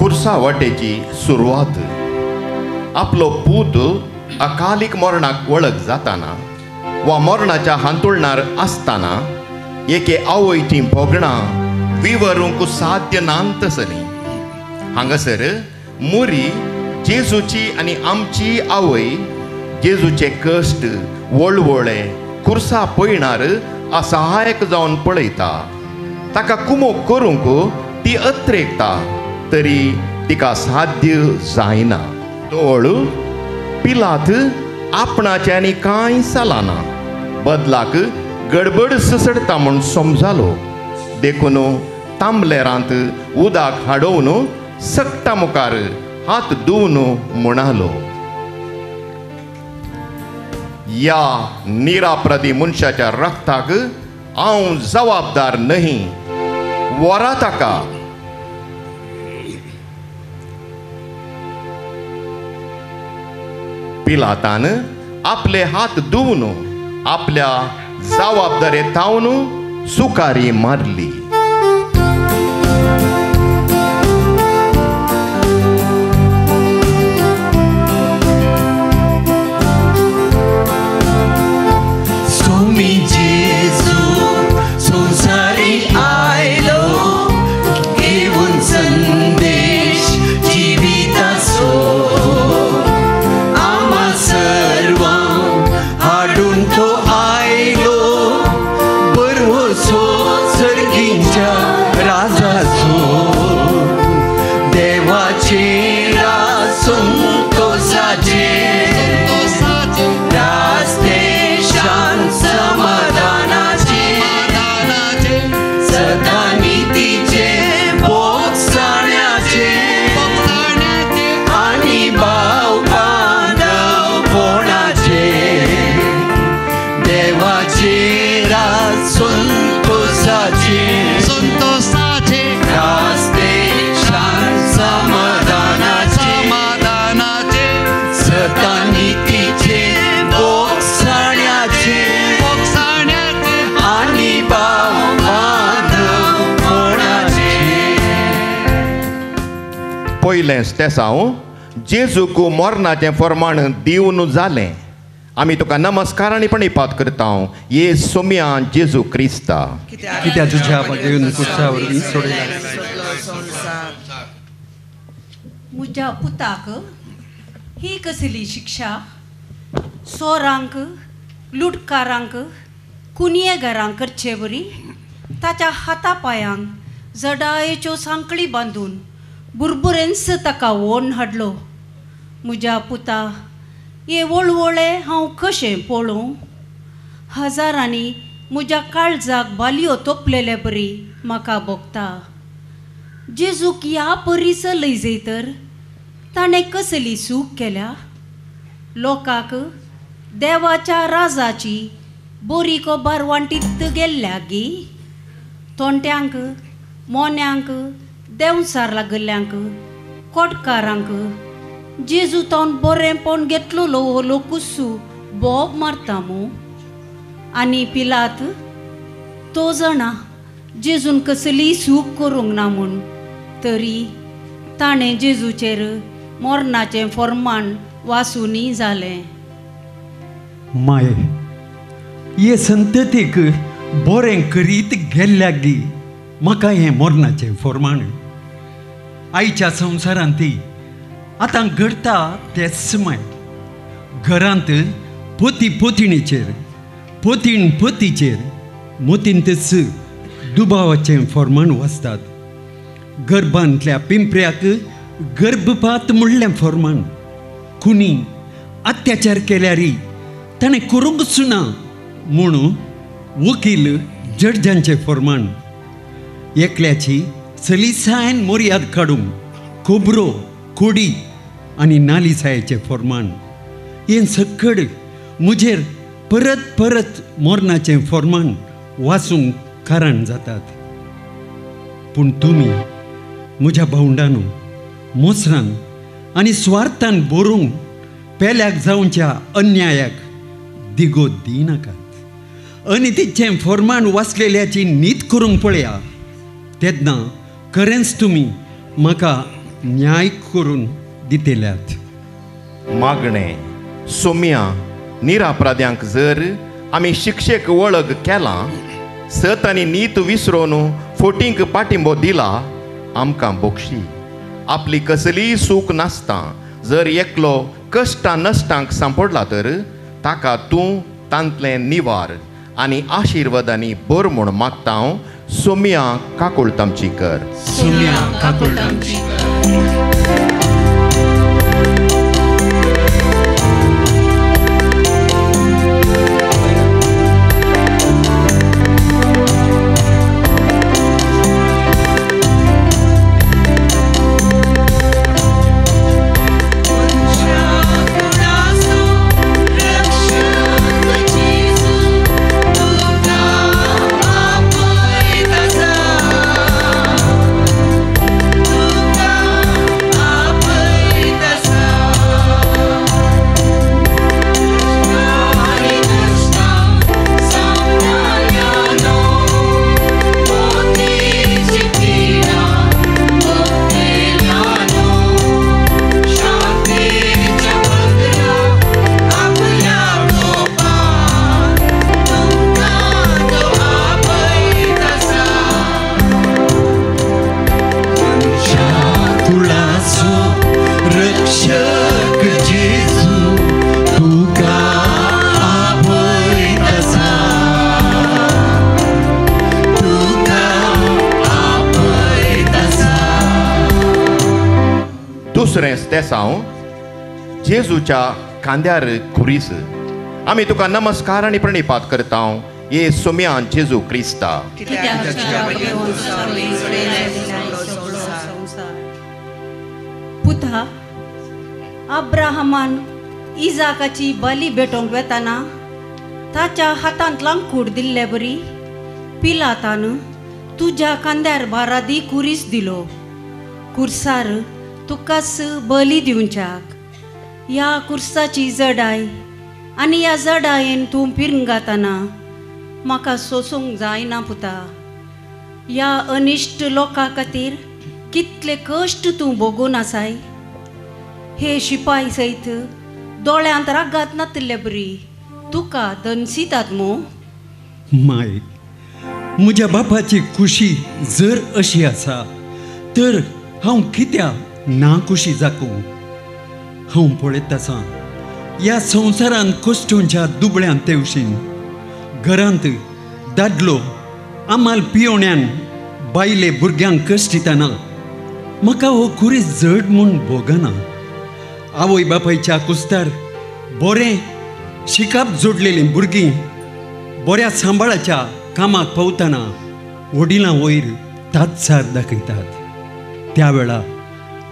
कुर्सा वाटेची सुरवात. आपलो पूत अकालीक मरणाक वळख जाताना वा मरणाच्या हांतुळणार आसताना एके आवय ती भोगणां विवरूंक साध्य नांतसली. हांगासर मोरी जेजूची आनी आमची आवय जेजूचे कश्ट वळवळे कुर्सा पळयणार असहायक जावन पळयता. ताका कुमोग करूंक ती अत्रेकता तरी तिका साध्य जायना. तोळ पिलात आपणाचे आनी कांय जालाना. बदलाक गडबड ससडता म्हूण समजालो. देखून तांबलेरांत उदक हाडोवन सक्ता मुखार हात धुवन म्हणालो, या निरापराधी मनशाच्या रक्ताक हांव जबाबदार नाही. वरा ताका. पिलातान आपले हात धुवन आपल्या जबाबदारे थावन सुकारी मारली. पयलें तेसांव जेजूक मरणाचें फर्माण दिवन जालें. आमी तुका नमस्कारांनी पण इपात करता. ये सोम्या जेजू क्रिस्ता. कित्याक तुज्या पावलेन कुर्सावरवीं सोडला. म्हज्या पुताक ही कसली शिक्षा? सोरांक लुटकारांक कुनियेगारांक करचे बरी ताच्या हाता पांयांक जडायेच्यो सांकळी बांदून बुरबुरेंस ताका ओन हाडलो. म्हज्या पुता हे वळवळे हांव कशें पळोवं? हजारांनी म्हज्या काळजाक बालयो तोपलेले बरी म्हाका भोगता. जेजूक ह्या परीस लय जैतर ताणें कसली सूख केल्या? लोकांक देवाच्या राजाची बरी खबर वांटीत गेल्ल्या गी. तोंट्यांक मोन्यांक देंवसार लागल्ल्यांक कोटकारांक जेजू तावन बरेंपण घेतलो हो कुस्सू बोब मारता मू. आनी पिलात तो जाणा जेजून कसली सूख करूंक ना म्हूण तरी ताणें जेजूचेर मरणाचें फर्माण वाचूनी जालें. माय हे संततीक बरें करीत गेल्ल्याक गी म्हाका हें मरणाचें फर्माण. आयच्या संवसारांत आतां घडटा तेच माय. घरांत पोती पोतिणीचेर पोतीण पोतीचेर मोतींतच दुबावाचें फर्माण वाचतात. गर्भांतल्या पिंपऱ्याक गर्भपात म्हणलें फर्माण. कुणी अत्याचार केल्यारी ताणें करूंकच ना म्हूण वकील जड्जांचें फर्माण. एकल्याची सलिसायेन मर्याद काडूंक खोबरो कोडी आनी नालिसायेचें फर्माण. हें सकड म्हजेर परत परत मरणाचें फर्माण वाचूंक कारण जातात. पूण तुमी म्हज्या भावंडांनो मोसरान आनी स्वार्थान बरोवंक पेल्याक जावच्या अन्यायाक दिगो दिनाकात. अनितीचें फर्माण वाचलेल्याची नीत करूंक पळया. तेन्ना खरेंच तुमी म्हाका न्याय करून दितेल्यात. मागणें सोम्या निरापराध्यांक जर आमी शिक्षेक वळख केला, सत आनी नीत विसरून फोटींक पाठिंबो दिला, आमकां बक्षी. आपली कसलीय सूख नासता जर एकलो कश्टां नश्टांक सांपडला तर ताका तूं तांतलें निवार आनी आशिर्वादांनी बर म्हूण मागता हांव सोम्या काकुळ तामचीकर. सोम्या काकुळ तामचीकर. दुसरें स्तेसांव जेजूच्या खांद्यार खुरीस. आमी तुका नमस्कार आनी प्रणिपात करता ये सोम्या जेजू क्रिस्ता. पुता अब्राहमान इजाकाची बली भेटोवंक वेताना ताच्या हातांत लांकूड दिल्ले बरी पिलातान तुज्या खांद्यार बारादी कुरीस दिलो. कुर्सार तुकाच बली दिवच्याक. ह्या कुर्साची जडाय आनी ह्या जडायेन तूं पिरंगातना म्हाका सोसूंक जायना पुता. ह्या अनिश्ट लोकां खातीर कितले कश्ट तूं भोगून आसाय. हे शिपाई सयत दोळ्यांत रागात नातले बरी तुका दनसितात मो. माय, म्हज्या बापाची खुशी जर अशी आसा तर हांव कित्याक ना खुशी जाकू. हांव पळयत आसा ह्या संवसारांत कश्टांच्या दुबळ्या तेवशीन घरांत दादलो आमाल पियोण्यान बायले भुरग्यांक कश्ट दितना म्हाका हो खुरीस जड म्हूण भोगना. आवय बापायच्या कुस्तार बरें शिकाप जोडलेलीं भुरगीं बऱ्या सांबाळाच्या कामाक पावतना वडिलां वयर तातसार दाखयतात. त्या वेळा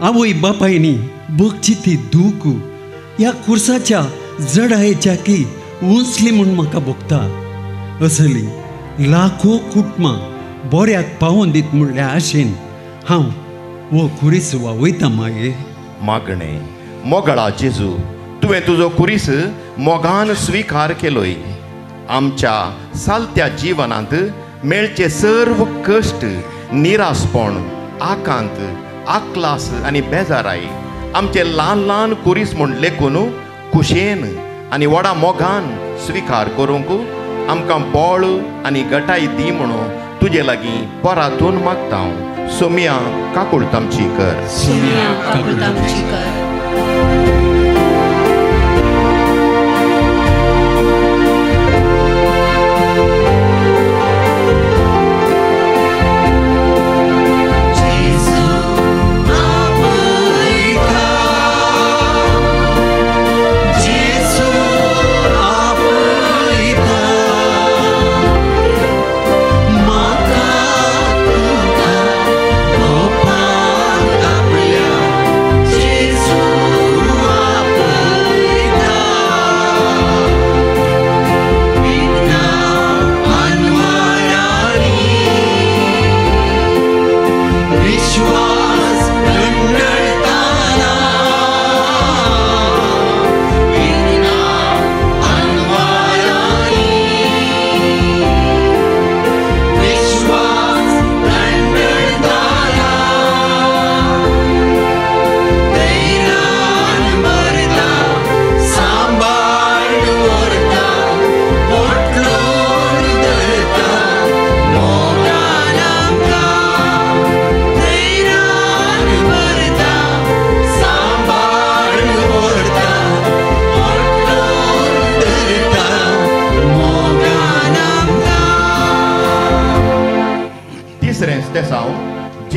आवय बापायनी बगची ती दूख ह्या कुर्साच्या जडायेच्या की उंचली म्हूण म्हाका भोगता. असली लाखो कुटुंबां बऱ्याक पावोवन दित म्हणल्या आशेन हांव हो खुरीस वावयता माये. मागणें मोगळा जेजू, तुवें तुजो खुरीस मोगान स्विकार केलोय. आमच्या सालत्या जिवनांत मेळचे सर्व कश्ट, निरासपण, आकांत, आक्लास आनी बेजाराई आमचे ल्हान ल्हान कुरीस म्हूण लेखून कुशेन आनी व्हडा मोगान स्विकार करूंक आमकां बळ आनी गटाय दी म्हणून तुजे लागीं परातून मागता हांव सोम्या काकुळ तामचीकर. सोम्या काकुळ तामचीकर. Jesus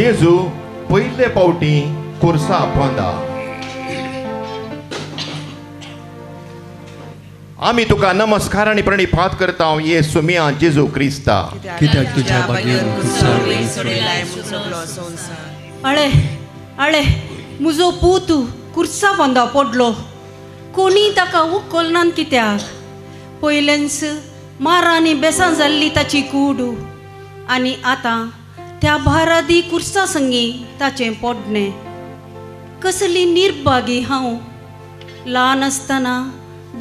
जेजू पयले पावटी खुर्सा बांदा. आमी तुका नमस्कार आनी प्रणिपात करता ये सुमिया जेजू क्रिस्ता. कित्याक तुज्या बागेर अळे अळे मुजो पूत कुर्सा बांदा पडलो. कोणी ताका उखलनान कित्याक? पयलेंच मारांनी बेसां जाल्ली ताची कूड आनी आतां त्या भारादी कुर्सा संगी ताचें पडणें. कसली निर्भागी हांव. ल्हान आसतना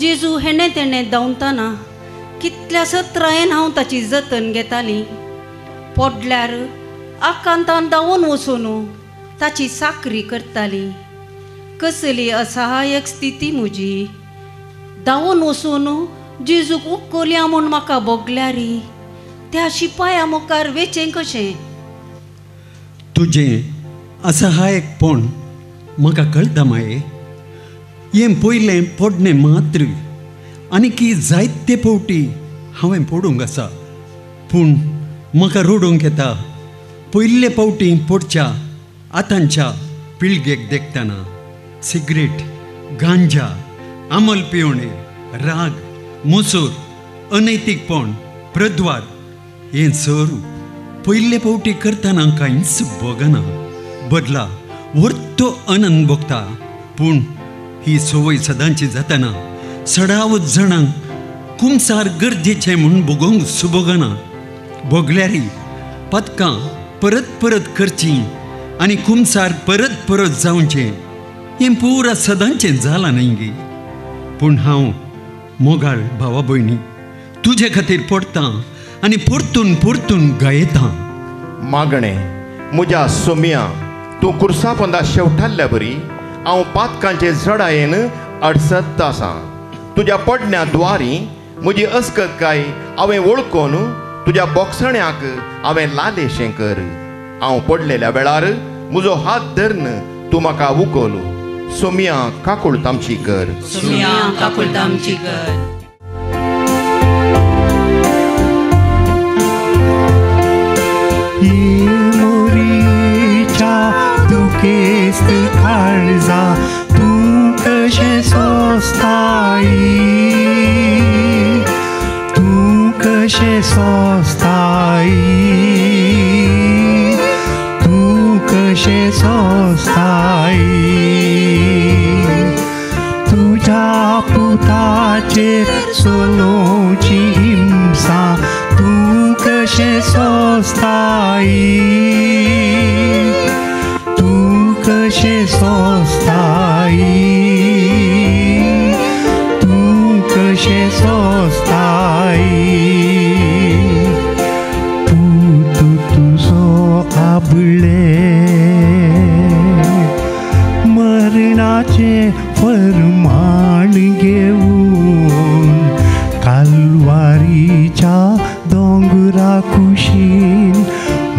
जेजू हेणे तेणें धांवतना कितल्या सत्रायेन हांव ताची जतन घेताली. पडल्यार आकांतान धांवून वचून ताची साकरी करताली. कसली असहायक स्थिती म्हजी. धांवून वचून जेजूक उखल्या म्हूण म्हाका भोगल्यारी त्या शिपाया मुखार वेचें कशें? तुजें असहायकपण म्हाका कळटा माये. हें पयलें पडणें मात्र आनी की जायते फावटी हांवें पडूंक आसा. पूण म्हाका रडूंक येता पयले फावटी पडच्या आतांच्या पिळगेक देखतना. सिगरेट, गांजा, आमल पिवणे, राग, मोसूर, अनैतीकपण, प्रद्वार हें सरू पयले फावटी करतना कांयच भोगना. बदला वर्तो आनंद भोगता. पूण ही संवय सदांची जातना सडावत जाणांक कुमसार गरजेचें म्हूण भोगोंक सुभोगना. भोगल्यारी पदकां परत परत करचीं आनी कुमसार परत परत जावचें हें पुरा सदांचें जालां न्ही गे. पूण हांव मोगाळ भावा भयणी तुजे खातीर पडटां आनी परतून परतून गायतां. मागणें म्हज्या सोमिया तूं कुर्सा पंदा शेवटाल्ल्या बरी हांव पातकांचे जडायेन अडसत आसां. तुज्या पडण्या द्वारी म्हजी अस्कतकाय हांवें वळखून तुज्या बोगसण्याक हांवें लालेशें कर. हांव पडलेल्या वेळार म्हजो हात धरून तूं म्हाका उखल. सोमिया काकूळट आमची कर. सुमिया काकूळट आमची कर. दुखेस्त काळजा तूं कशें सोंसताई. तूं कशें सोंसताई. तूं कशें सोंसताई. तुज्या पुताचेर सोलोवची हिंसा तूं कशें सोंसताई. कशें सोंसताई. तूं कशें सोंसताई. पूत तुजो आबळे मरणाचें फर्माण घेवन कालवारीच्या दोंगरा कुशीन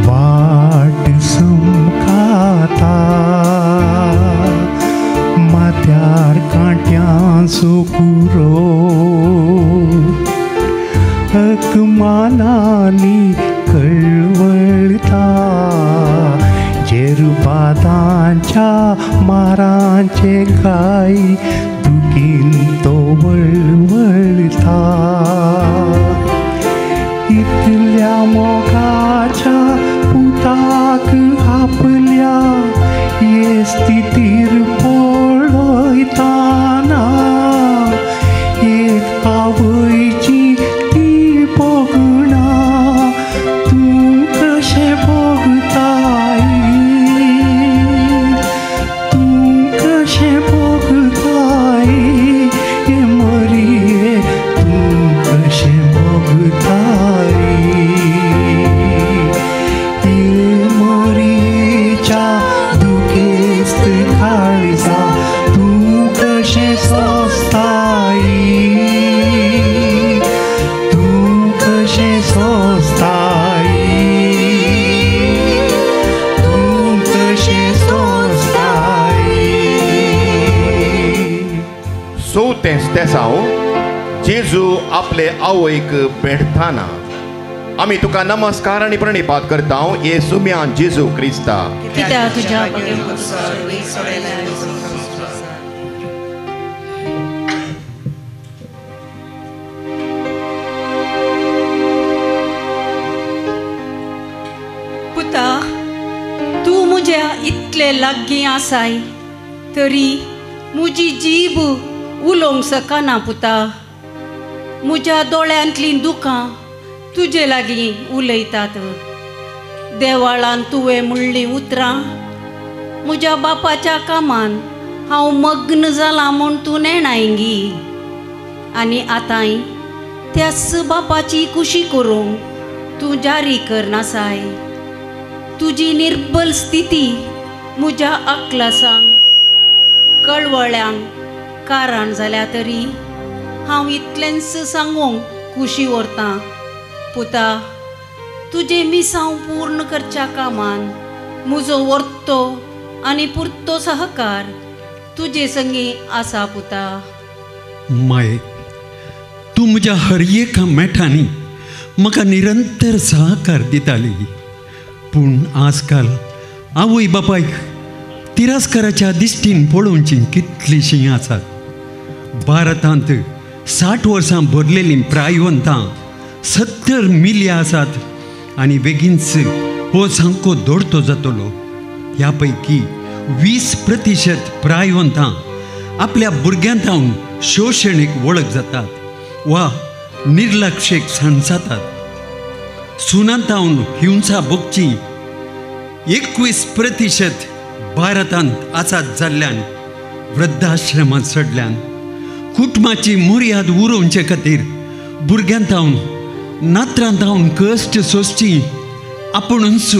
वाट समकाता. माथ्यार कांट्यांचो कुरो अकमानांनी कळवळटा. जेरुबादांच्या मारांचे गाय दुखीन तो वळवळटा. इतल्या मोगाच्या पुताक आपल्या हे स्थितीर पळयताना एक आवयची ती भोगणा तूं कशें भोगताई. तूं कशें भोगताई. हे मरिये तूं कशें भोगताई. तूं कशें सोंसताई. तूं कशें सोंसताई. तूं कशें सोंसताई. चवथें तेसांव जेजू आपले आवयक भेटताना आमी तुका नमस्कार आनी प्रणिपात करता येसू म्या जेजू क्रिस्ता. कित्याक तुज्या बगेन पुता तूं म्हज्या इतले लागीं आसाय तरी म्हजी जीब उलोवंक सकना पुता. म्हज्या दोळ्यांतलीं दुखां तुजे लागीं उलयतात. देवाळान तुवें म्हणलीं उतरां म्हज्या बापाच्या कामान हांव मग्न जालां म्हूण तूं नेणायंगी. आनी आतांय त्याच बापाची कुशी करूंक तूं जारी करनासाय. तुजी निर्बल स्थिती म्हज्या अक्लासांक कळवळ्यांक कारण जाल्या तरी हांव इतलेंच सांगूंक कुशी व्हरतां. पुता तुजे मिसांव पूर्ण करच्या कामान म्हजो वर्तो आनी पुरतो सहकार तुजे संगी आसा पुता. माये तूं म्हज्या हर एका मेठांनी म्हाका निरंतर सहकार दिताली. पूण आजकाल आवय बापायक तिरस्काराच्या दिश्टीन पळोवची कितलीशीं आसात. भारतांत 60 वर्सां भरलेलीं प्रायवंतां 70 मिलियन आसात आनी बेगीनच हो सांको दोडतो जातलो. ह्या पैकी 20% प्रायवंतां आपल्या भुरग्यांतावन शोशणीक वळख जातात वा निर्लक्षेक सणसातात. सुनांतावन हिंसा भोगची 21% भारतांत आसात जाल्ल्यान वृद्धाश्रमांत सडल्यान कुटुंबाची मुर्याद उरोवचे खातीर भुरग्यांतावन नात्रांतावन कश्ट सोंसची आपुणूच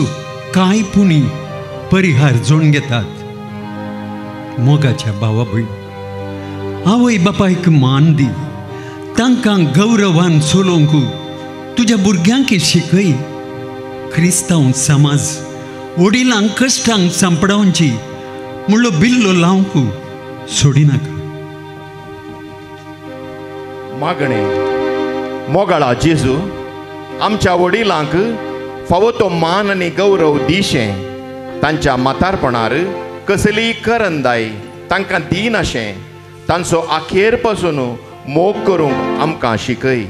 कांय पुणी परिहार जोडून घेतात. मोगाच्या भावा भयण आवय बापायक मान दी. तांकां गौरवान चलोवंक तुज्या भुरग्यांक शिकय. क्रिस्तांव समाज वडिलांक कश्टांक सांपडावची म्हणलो बिल्लो लावंक सोडिनाका. मागणे मोगाळा जेजू आमच्या वडिलांक फावो तो मान आनी गौरव दिशें. तांच्या म्हातारपणार कसलीय करंदाय तांकां दिनाशें. तांचो आखेर पासून मोग करूंक आमकां शिकय.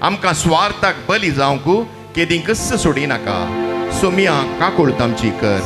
आमकां स्वार्थाक बली जावंक केदींकच सोडिनाका. सोमिया काकुळतामची कर.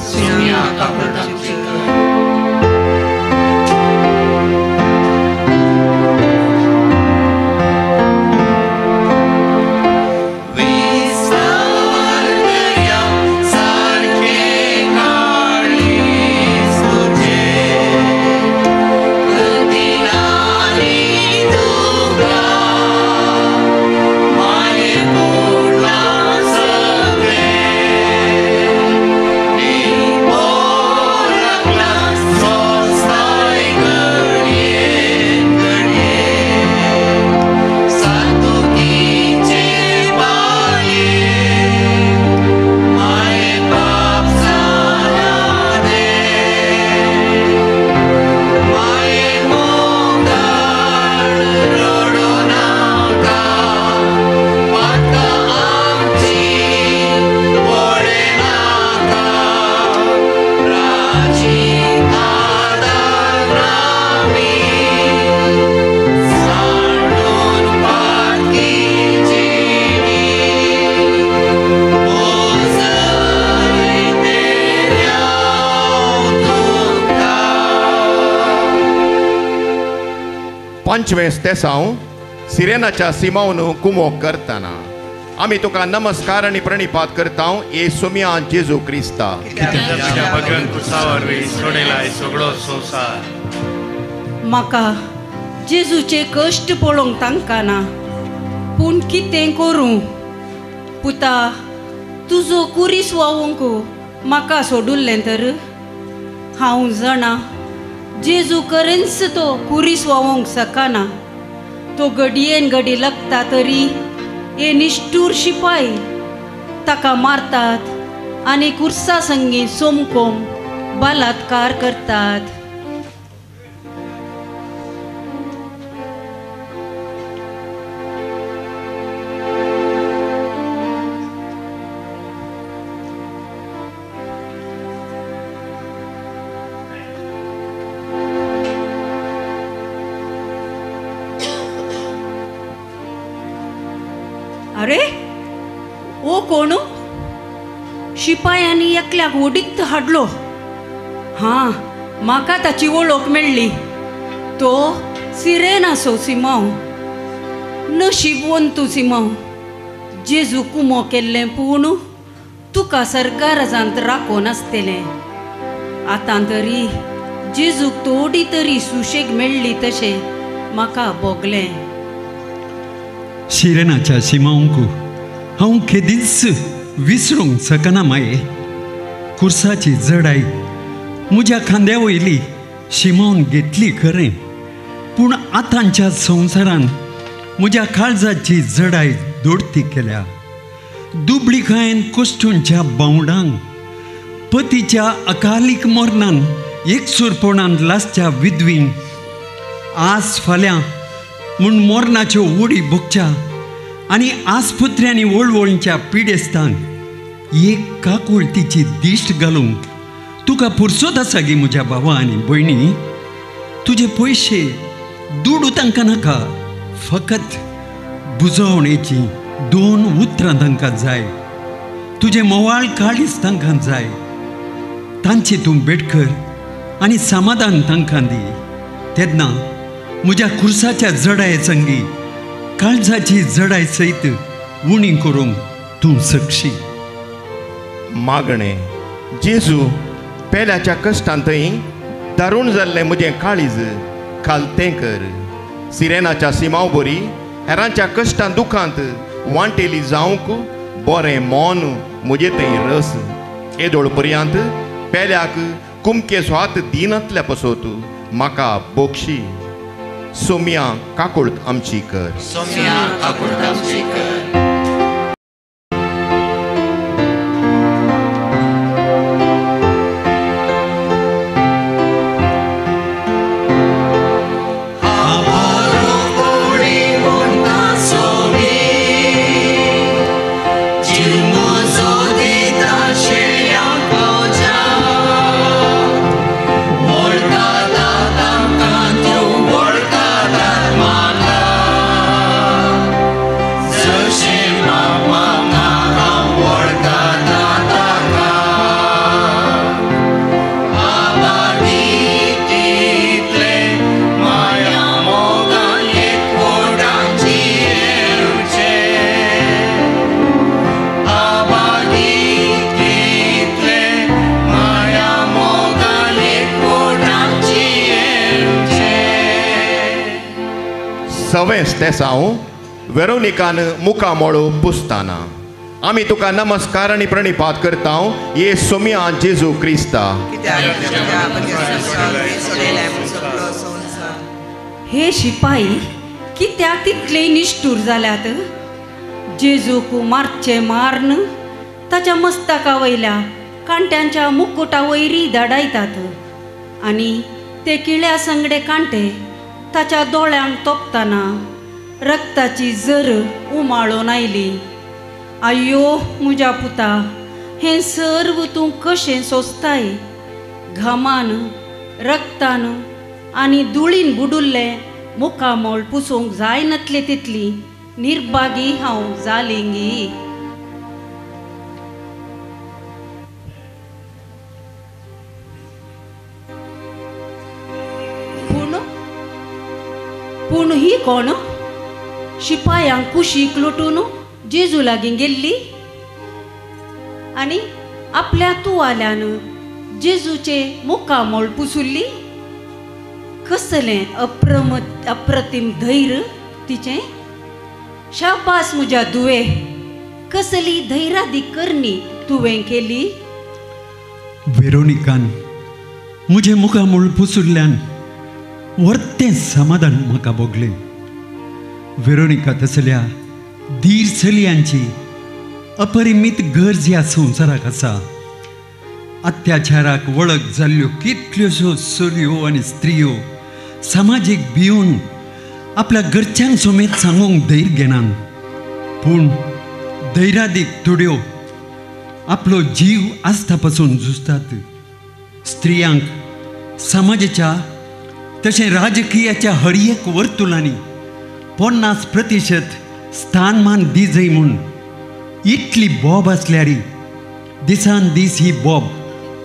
पंचवें तेसांव सिरेनाच्या सिमावन कुमोक करतना आमी तुका नमस्कार आनी प्रणिपात करता येसुम्या जेजू क्रिस्ता. म्हाका जेजूचे कश्ट पळोवंक तांकां ना पूण कितें करूं. पुता तुजो कुरीस वावूंक म्हाका सोडुल्लें तर हांव जाणा जेजू करेंच तो कुरीस वावोंक सकना. तो घडयेन घडी लागता तरी हे निश्ठूर शिपाय ताका मारतात आनी कुर्सा संगी सोमकोम बलात्कार करतात. अरे ओ कोण शिपायांनी एकल्याक ओडीत हाडलो. हां, म्हाका ताची वळख मेळ्ळी. तो सिरेनाचो सिमांव. नशीबवंतू सिमांव. जेजू कुमो केल्लें पूण तुका सरकाराजांत राखोन आसतलें. आतां तरी जेजूक थोडी तरी सुशेग मेळ्ळी तशें म्हाका भोगलें. सिरेनाच्या सिमांकू हांव केदीच विसरूंक शकना माये. कुर्साची जडाई म्हज्या खांद्या वयली शिमावन घेतली खरें, पूण आतांच्या संवसारान म्हज्या काळजाची जडाई दोडती केल्या. दुबळीकायेन कोश्टूंच्या बावडांक, पतीच्या अकालीक मरणान एकसूरपणान लासच्या विधवींक, आज फाल्यां म्हूण मरणाच्यो ओडी भोगच्या आनी आस्पत्र्यांनी वळवळींच्या पिडेस्तांक एक काकूळ तिची दिश्ट घालूंक तुका पुरसोत आसा गी म्हज्या भावा आनी भयणी. तुजे पयशे दुडू तांकां नाका, फकत बुजवणेची 2 उतरां तांकां जाय. तुजे मोवाळ काळीज तांकां जाय. तांची तूं भेट कर आनी समाधान तांकां दी. तेन्ना म्हज्या कुर्साच्या जडाये संगी काळजाची जडाय सयत उणी करूंक तूं शकशी. मागणें. जेजू, पेल्याच्या कश्टांतय दारूण जाल्लें म्हजें काळीज खालतें कर. सिरेनाच्या सिमांव बरी हेरांच्या कश्टां दुखांत वांटेली जावंक बरें मौन म्हजे थंय रस. येदोळ पर्यंत पेल्याक कुमके स्वात दिनांतल्या पसोत म्हाका बोगशी. सोम्या काकुळत आमची कर. सोम्या काकुळत आमची कर. सवेंस तेसांव वेरोनिकान मुखामोळो पुसताना आमी तुका नमस्कार आनी प्रणिपात करता. ये सोम्या जेजू क्रिस्ता. हे शिपाई कित्याक तितले निष्ठूर जाल्यात. जेजूक मारचे मारन ताच्या मस्तका वयल्या कांट्यांच्या मुकुटा वयरी धाडायतात आनी ते किळ्या संगडे कांटे ताच्या दोळ्यांक तोपतना रक्ताची झर उमाळून आयली. आयो म्हज्या पुता, हें सर्व तूं कशें सोंसताय. घामान, रक्तान आनी धुळीन बुडुल्लें मुखामोळ पुसूंक जाय नातले तितली निर्भागी हांव जालें गी. पूण ही कोण? शिपायांक कुशीक लोटून जेजू लागीं गेल्ली आनी आपल्या तुवाल्यान जेजूचे मुखामोळ पुसुल्ली. कसलें अप्रतीम धैर्य तिचें. शाबास म्हज्या दुवे, कसली धैर्यादी करणी तुवें केली. वेरोनिकान म्हजें मुखामोळ पुसुल्ल्यान वर्तें समाधान म्हाका भोगलें. वेरोनिका तसल्या धीर चलयांची अपरिमीत गरज ह्या संवसाराक आसा. अत्याचाराक वळख जाल्ल्यो कितल्योशो चलयो आनी स्त्रियो समाजीक भिवन आपल्या घरच्यांक सोमेत सांगूंक धैर्य घेनात. पूण धैर्यादीक थोड्यो आपलो जीव आस्था पासून झुजतात. स्त्रियांक समाजाच्या तशें राजकीयाच्या हर एक वर्तुळांनी 50% स्थानमान दिजय म्हूण इतली बॉब आसल्यारी दिसान दीस ही बॉब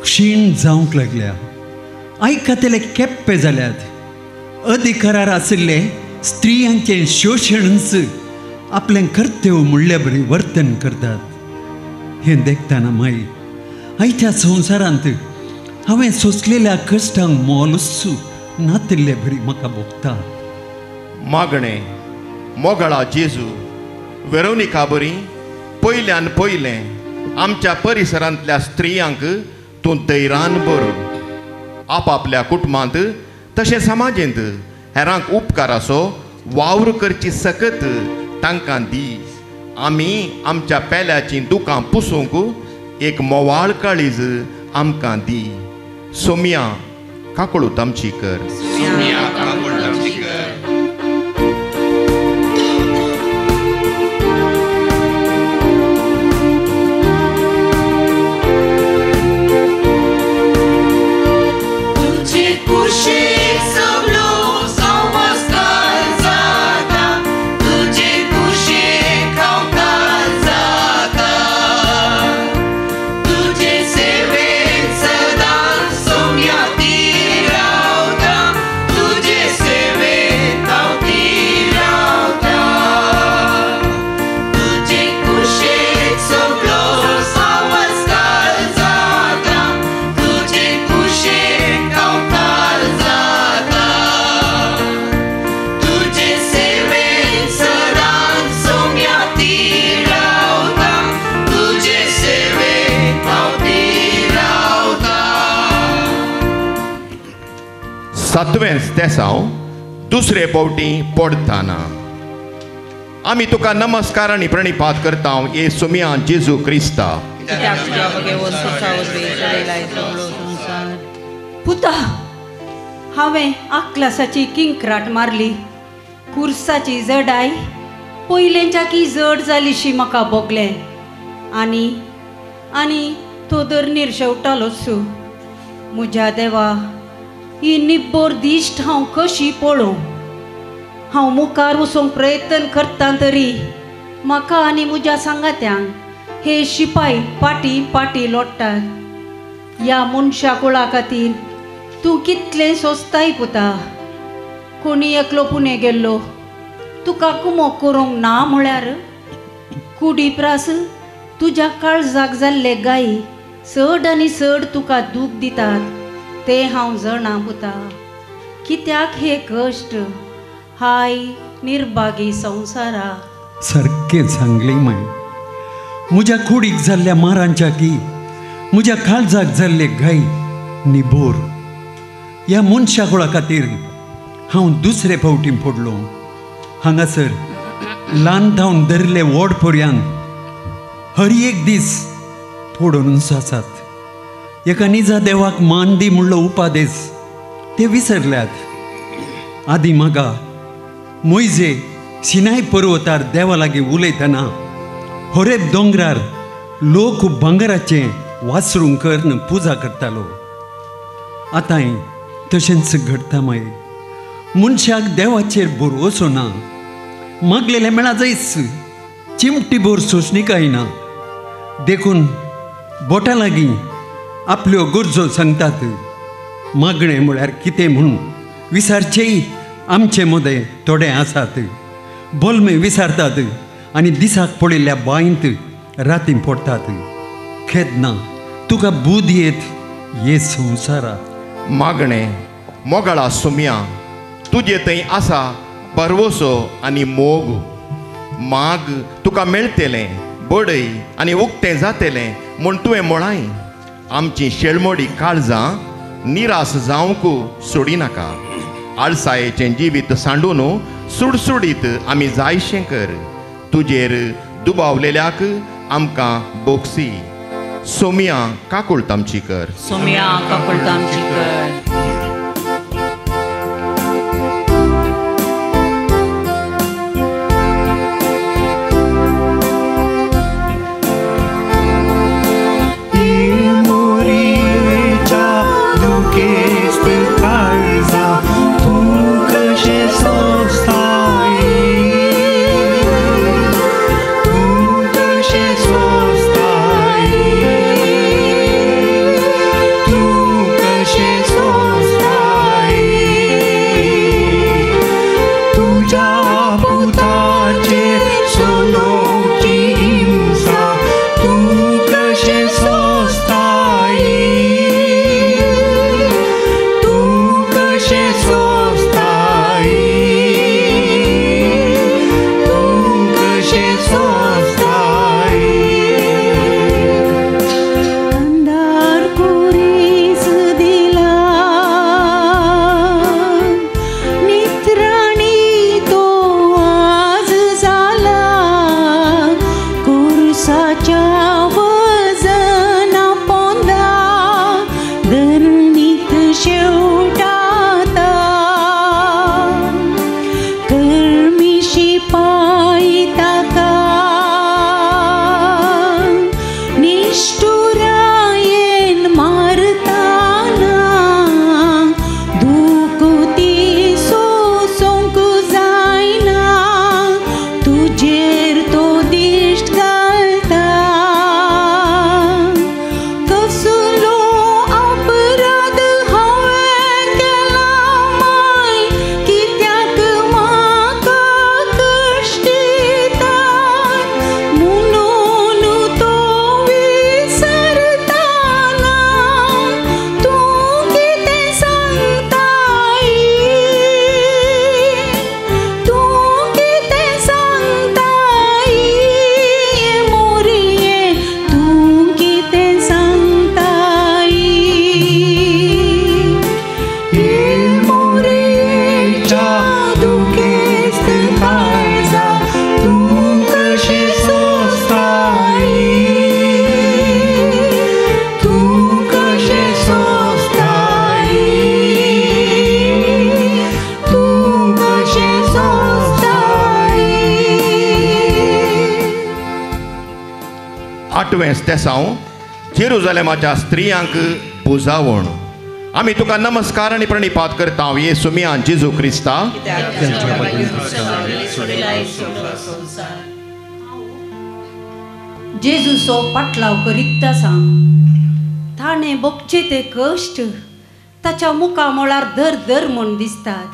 क्षीण जावंक लागल्या. आयकतले केप्पे जाल्यात. अधिकारार आशिल्ले स्त्रियांचें शोशणच आपलें कर्तव्य म्हणल्या बरी वर्तन करतात. हें देखताना माई आयच्या संवसारांत हांवें सोंसलेल्या कश्टांक मोलूच नातिल्ले बरी म्हाका भोगता. मागणें मोगळा जेजू वेरोनिका बरी पयल्यान पयलें आमच्या परिसरांतल्या स्त्रियांक तूं धैर्यान भर. आपापल्या कुटुंबांत तशें समाजेंत हेरांक उपकाराचो वावर करची सकत तांकां दी. आमी आमच्या पेल्याचीं दुकां पुसूंक एक मोवाळ काळीज आमकां दी. सोमिया काकळू तामचीकर. सोमिया काकूळ तामचीकर. सातवें तेसांव दुसरे पावटी पडताना आमी तुका नमस्कार आनी प्रणिपात करता. ये सोमिया जेजू क्रिस्ता. पुता हांवें आक्लासाची किंक्राट मारली. कुर्साची जडाय पयलेंच्या की जड जालीशी म्हाका भोगलें. आनी तो दर निर्शेवटालोच. म्हज्या देवा ही निब्बोर दिश्ट हांव कशी पळोवं. हांव मुखार वचूंक प्रयत्न करता तरी म्हाका आनी म्हज्या सांगात्यांक हे शिपाई पाटी पाटी लोडटात. ह्या मनशा कुळा खातीर तूं कितलें सोंसताय पुता. कोणी एकलो पुणे गेल्लो तुका कुमोक करूंक ना म्हळ्यार कुडी प्रास तुज्या काळजाक जाल्ले गायी चड आनी चड तुका दूख दितात ते हांव जाणा पुता. कित्याक हे कश्ट हाय निर्भागी संवसारा. सारकें सांगली माय. म्हज्या कुडीक जाल्ल्या मारांच्या की म्हज्या काळजाक जाल्ले गाय निबोर. ह्या मनशा कुळा खातीर हांव दुसरे फावटी पडलो. हांगासर ल्हान धांवन धरले व्हड पर्यंत हर एक दीस पडूनच आसात. एका निजा देवाक मान दी म्हणलो उपादेश ते विसरल्यात. आदी म्हाका मोइजे सिनाय पर्वतार देवा लागीं उलयतना होरेब दोंगरार लोक भांगराचें वासरूंक करून पुजा करतालो. आतांय तशेंच घडटा माय. मनशाक देवाचेर भरवसो ना. मागलेले मेळा जायच चिमटी बोर सोंसणीकाय ना. देखून बोटा लागीं आपल्यो गरजो सांगतात. मागणें म्हळ्यार कितें म्हूण विचारचेय आमचे मदें थोडे आसात. बोलमे विचारतात आनी दिसाक पडिल्ल्या बांयंत राती पडटात. खेद ना तुका बूद येत हे संवसारात. मागणें मोगळा सोमिया तुजे थंय आसा परवसो आनी मोग. माग तुका मेळटलें बडय आनी उक्तें जातलें म्हूण तुवें म्हळाय. आमची शेळमोडी काळजां निरास जावंक सोडिनाका. आळसायेचें जिवीत सांडून सुडसुडीत आमी जायशें कर. तुजेर दुबावलेल्याक आमकां बोगसी. सोमिया काकूळ तामचीकर. सोमिया काकूळ तामचीकर. तू कशें सोंसताय. कशें सोंसताय तूं कशें सोंसताय अंधार कुरीस दिला नित्राणी तो आज जाला कुरसाच्या वजना पोंदा धरणीत शेवटाता कर्मिशी पाय ताका निष्ठुरायेन मारताना दुकुती सोसूंक जायना तुजेर तो दिश्ट घालता कसलो अपराध हांवें केला माय कित्याक म्हाका कश्ट दितात म्हणून तो विसरताना तूं कितें सांगताय तूं कितें सांगताय मोरये तूं कितें सांगताय मोरेच्या दुखेस्त काळजा तूं कशें सोंसताय तूं कशें सोंसताय तूं कशें सोंसताय 8वें स्तेसांव जेरुजालेमाच्या स्त्रियांक बुजावण. आमी तुका नमस्कार आनी प्रणिपात करता येसू मियान जेजू क्रिस्ता. जेजूचो पाटलाव करीत आसा ताणें भोगचे ते कश्ट ताच्या मुखा मळार धर धर म्हूण दिसतात.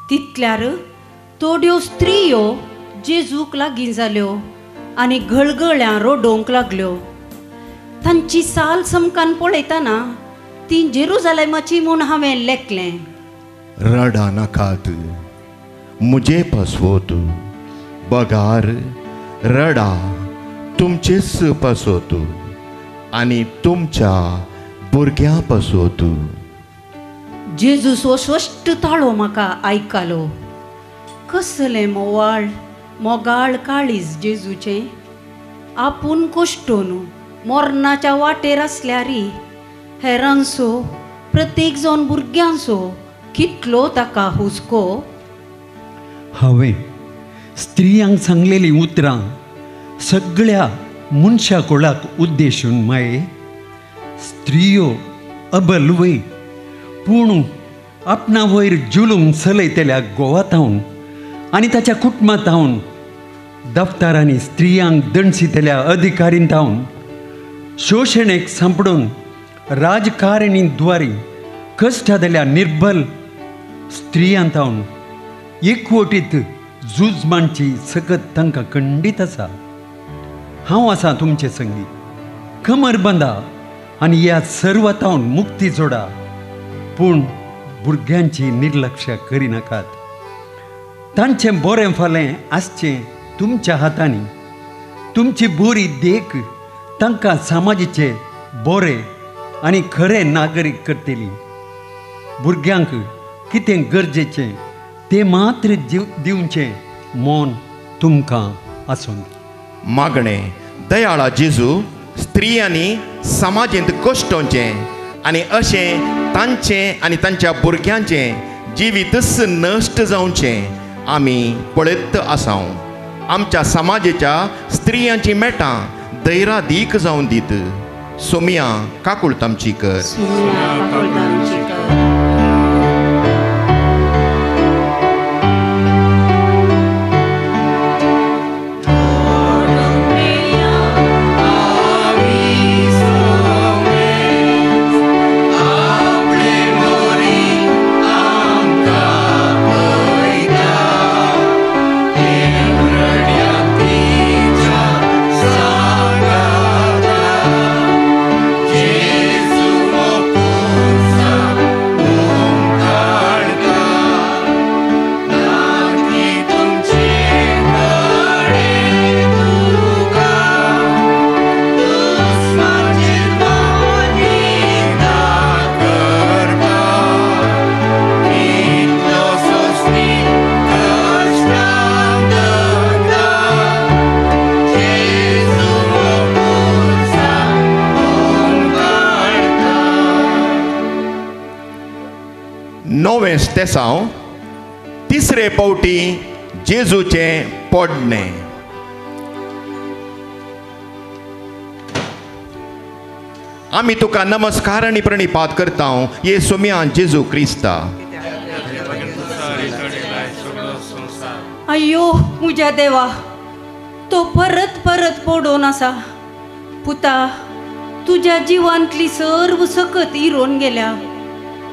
तितल्यार थोड्यो स्त्रियो जेजूक लागीं जाल्यो आनी घळघळ्यां रोडोवंक लागल्यो. तांची साल समकान पळयतना ती जेरुजालेमाची म्हूण हांवें लेखलें. रडा नाकात मुझे पसवोत बगार रडा तुमचेच पसवत आनी तुमच्या भुरग्यां पसवत. जेजूचो स्पश्ट ताळो म्हाका आयकलो. कसलें मोगाळ काळीज जेजूचें. आपूण कोश्टून मरणाच्या वाटेर आसल्यारी हेरांचो प्रत्येक जावन भुरग्यांचो कितलो ताका हुस्को. हांवें स्त्रियांक सांगलेलीं उतरां सगळ्या मनशा कुळाक उद्देशून माये. स्त्रियो अबल वय पूण आपणा वयर जुलूम चलयतल्या गोवातावन आनी ताच्या कुटुंबातावन दफ्तरांनी स्त्रियांक दंडसितल्या अधिकारींतावन शोशणेक सांपडून राजकारणीद्वारे कश्टादल्या निर्बल स्त्रियांतावन एकवटीत झुजमांची सकत तांकां खंडीत आसा. हांव आसां तुमचे संगी. कमर बांदा आनी ह्या सर्वतावन मुक्ती जोडा पूण भुरग्यांची निर्लक्ष्य करिनाकात. तांचें बरें फालें आसचें तुमच्या हातांनी. तुमची बरी देख तांकां समाजाचे बरे आनी खरे नागरीक करतली. भुरग्यांक कितें गरजेचें तें मात्र दिवचें मोन तुमकां आसूं. मागणें दयाळा जेजू स्त्रियांनी समाजींत कश्टोवचें आनी अशें तांचें आनी तांच्या भुरग्यांचें जिवीतच नश्ट जावचें आमी पळयत आसां. आमच्या समाजाच्या स्त्रियांची मेटां दैरादीक जावन दीत. सोमिया काकुळतामची कर. Jesus, तेसांव तिसरे पावटी जेजूचें पडणें. आमी तुका नमस्कार आनी प्रणिपात करता येसुमिया जेजू क्रिस्ता. अय्यो मुझ्या देवा, तो परत परत पडून आसा. पुता, तुज्या जिवांतली सर्व सकत इरोन गेल्या,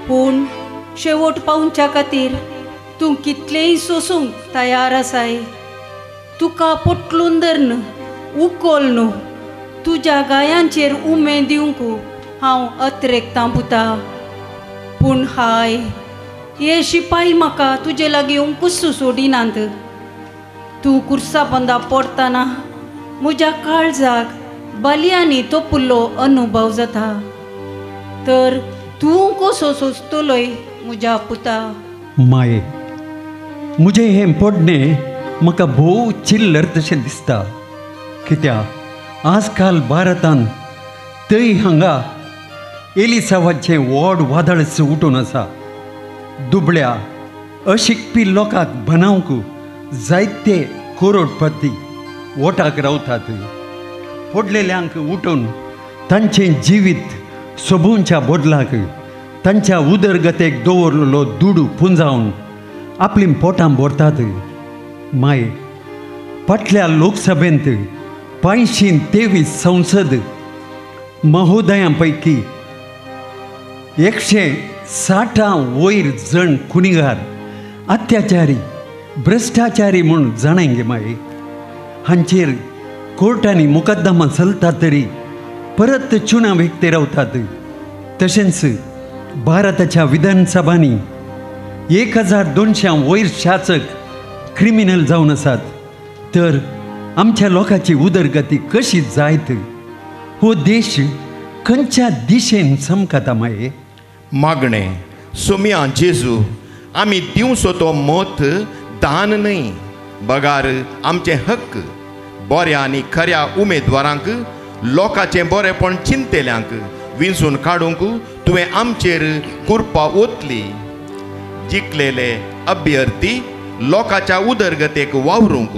पूण शेवट पावच्या खातीर तूं कितलेंय सोसूंक तयार आसाय. तुका पटलून धरन, उखोल न्हू, तुज्या गायांचेर उमेद दिवंक हांव अत्रेकतां पुता. पूण हाय, हे शिपाई म्हाका तुजे लागीं येवंकूच सोडिनात. तूं कुर्सा बंदा पडटना म्हज्या काळजाक बलयांनी तोपुल्लो अनुभव जाता. तर तूं कसो सोंसतलोय म्हज्या पुता. माये, म्हजें हें पडणें म्हाका भोव चिल्लर तशें दिसता. कित्याक आजकाल भारतांत थंय हांगा एलिसावाचें व्हड वादळच उठून आसा. दुबळ्या अशिकपी लोकांक बनावंक जायते करोडपती वोटाक रावतात. पडलेल्यांक उठून तांचें जिवीत सोबूंच्या बदलाक तांच्या उदरगतेक दवरलेलो दुडू पुंजावन आपली पोटां भरतात. माय, फाटल्या लोकसभेंत 523 संसद महोदयां पैकी 160 वयर जण कुणीगार, अत्याचारी, भ्रश्टाचारी म्हूण जाणाय गे माये. हांचेर कोर्टांनी मुकद्दमा चलता तरी परत चुना व्यक्ती रावतात. तशेंच भारताच्या विधानसभांनी 1200 वयर शासक क्रिमिनल जावन आसात. तर आमच्या लोकांची उदरगती कशी जायत? हो देश खंयच्या दिशेन चमकता माये? मागणें सुमिया जेजू, आमी दिवचो तो मत दान न्हय, बगार आमचे हक्क. बऱ्या आनी खऱ्या उमेदवारांक, लोकांचें बरेपण चिंतेल्यांक विंचून काडूंक तुवें आमचेर कृपा ओतली. जिखलेले अभ्यर्थी लोकांच्या उदरगतेक वावरूंक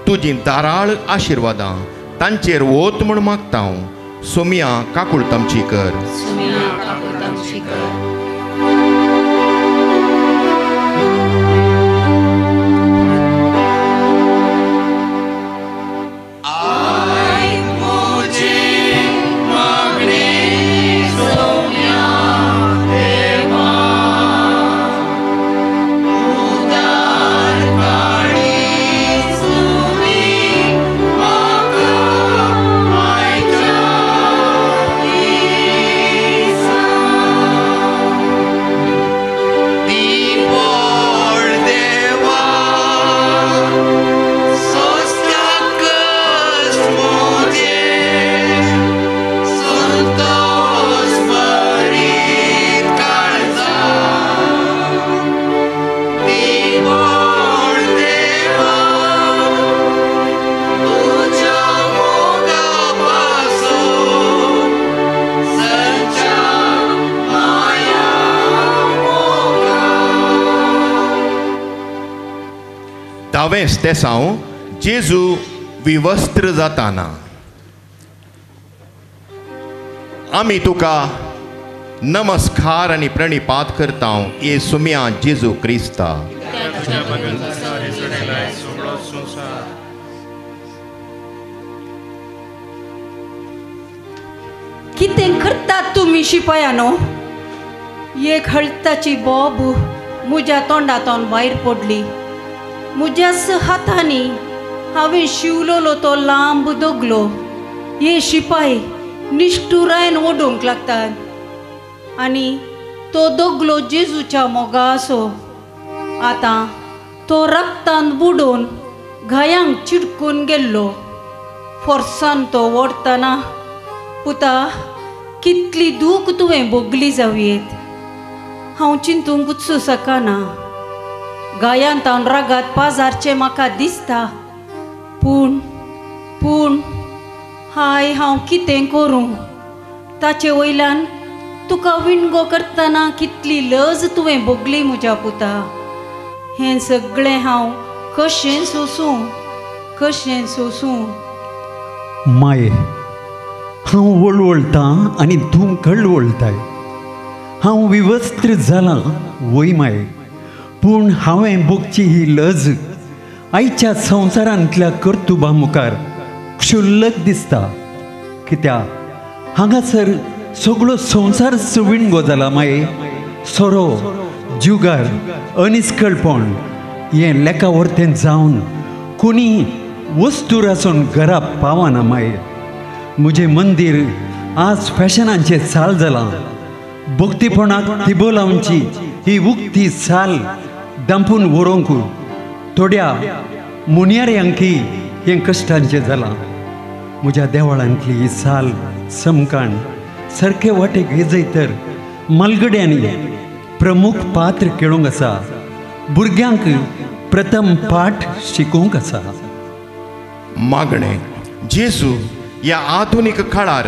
तुजीं दाराळ आशिर्वादां तांचेर वोत म्हूण मागता हांव. सोमिया काकुळतामचीकर. दावेंस तेसांव जेजू विवस्त्र जाताना. आमी तुका नमस्कार आनी प्रणिपात करता येसुमिया जेजू क्रिस्ता. कितें करतात तुमी शिपायानो? एक हळताची बॉब म्हज्या तोंडांतून भायर पडली. म्हज्याच हातांनी हांवें शिवलोलो तो लांब दोगलो हे शिपाई निश्ठुरायन ओडूंक लागतात. आनी तो दोगलो जेजूच्या मोगा असो. आतां तो रक्तान बुडोवन घायांक चिडकून गेल्लो. फोर्सान तो ओडतना, पुता, कितली दूख तुवें भोगली जावयेत. हांव चिंतूंकूच सकना. गायांत हांव रागात पाजारचें म्हाका दिसता. पूण हाय, हांव कितें करूं? ताचे वयल्यान तुका विणगो करतना कितली लज तुवें भोगली म्हज्या पुता. हें सगळें हांव कशें सोसूं. माये, हांव वळवळटां आनी तूं कळवळटाय. हांव विवस्त्र जालां वय माये, पूण हांवें भोगची ही लज आयच्या संवसारांतल्या कर्तुबा मुखार क्षुल्लक दिसता. कित्याक हांगासर सगळो संवसार विणगो जाला माये. सोरो, जुगार, अनिश्कळपण हें लेका व्हरतें जावन कोणी वस्तूर आसून घरा पावना माये. म्हजें मंदीर आज फॅशनांचें साल जालां. भक्तीपणाक तिबो लावची ही उक्ती साल दांपून व्हरोंक थोड्या मुनियाऱ्यांकी हें कश्टांचें जालां. म्हज्या देवळांतली ही साल समकाण सारके वाटेक येजयतर मलगड्यांनी प्रमुख पात्र खेळूंक आसा. भुरग्यांक प्रथम पाठ शिकोवंक आसा. मागणें जेजू ह्या आधुनीक काळार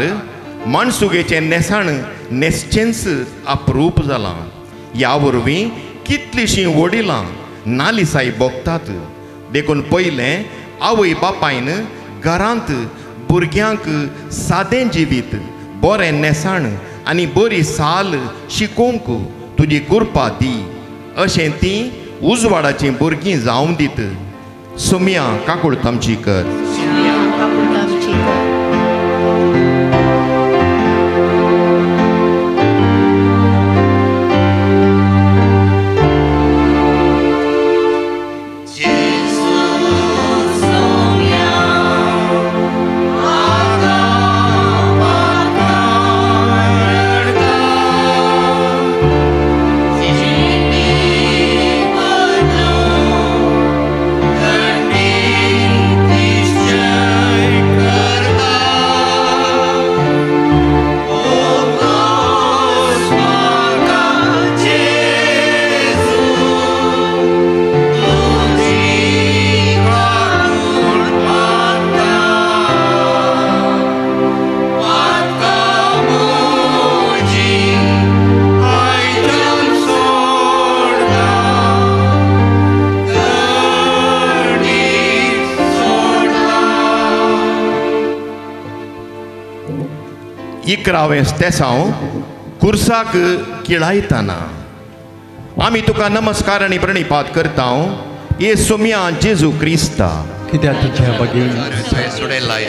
माणसुगेचें नेसाण नेसचेंच अप्रूप जालां. ह्या वरवीं कितलींशीं वडिलां नालिसाई भोगतात. देखून पयलें आवय बापायन घरांत भुरग्यांक सादें जिवीत, बरें नेसाण आनी बरी साल शिकोवंक तुजी कृपा दी अशें तीं उजवाडाचीं भुरगीं जावं दीत. सोमिया काकुळतामचीकर. इकरावें स्तेसांव कुर्साक किळायतना आमी तुका नमस्कार आनी प्रणिपात करता. ये सोमिया जेजू क्रिस्ता. कित्याक तुज्या बगीन सुडेलाय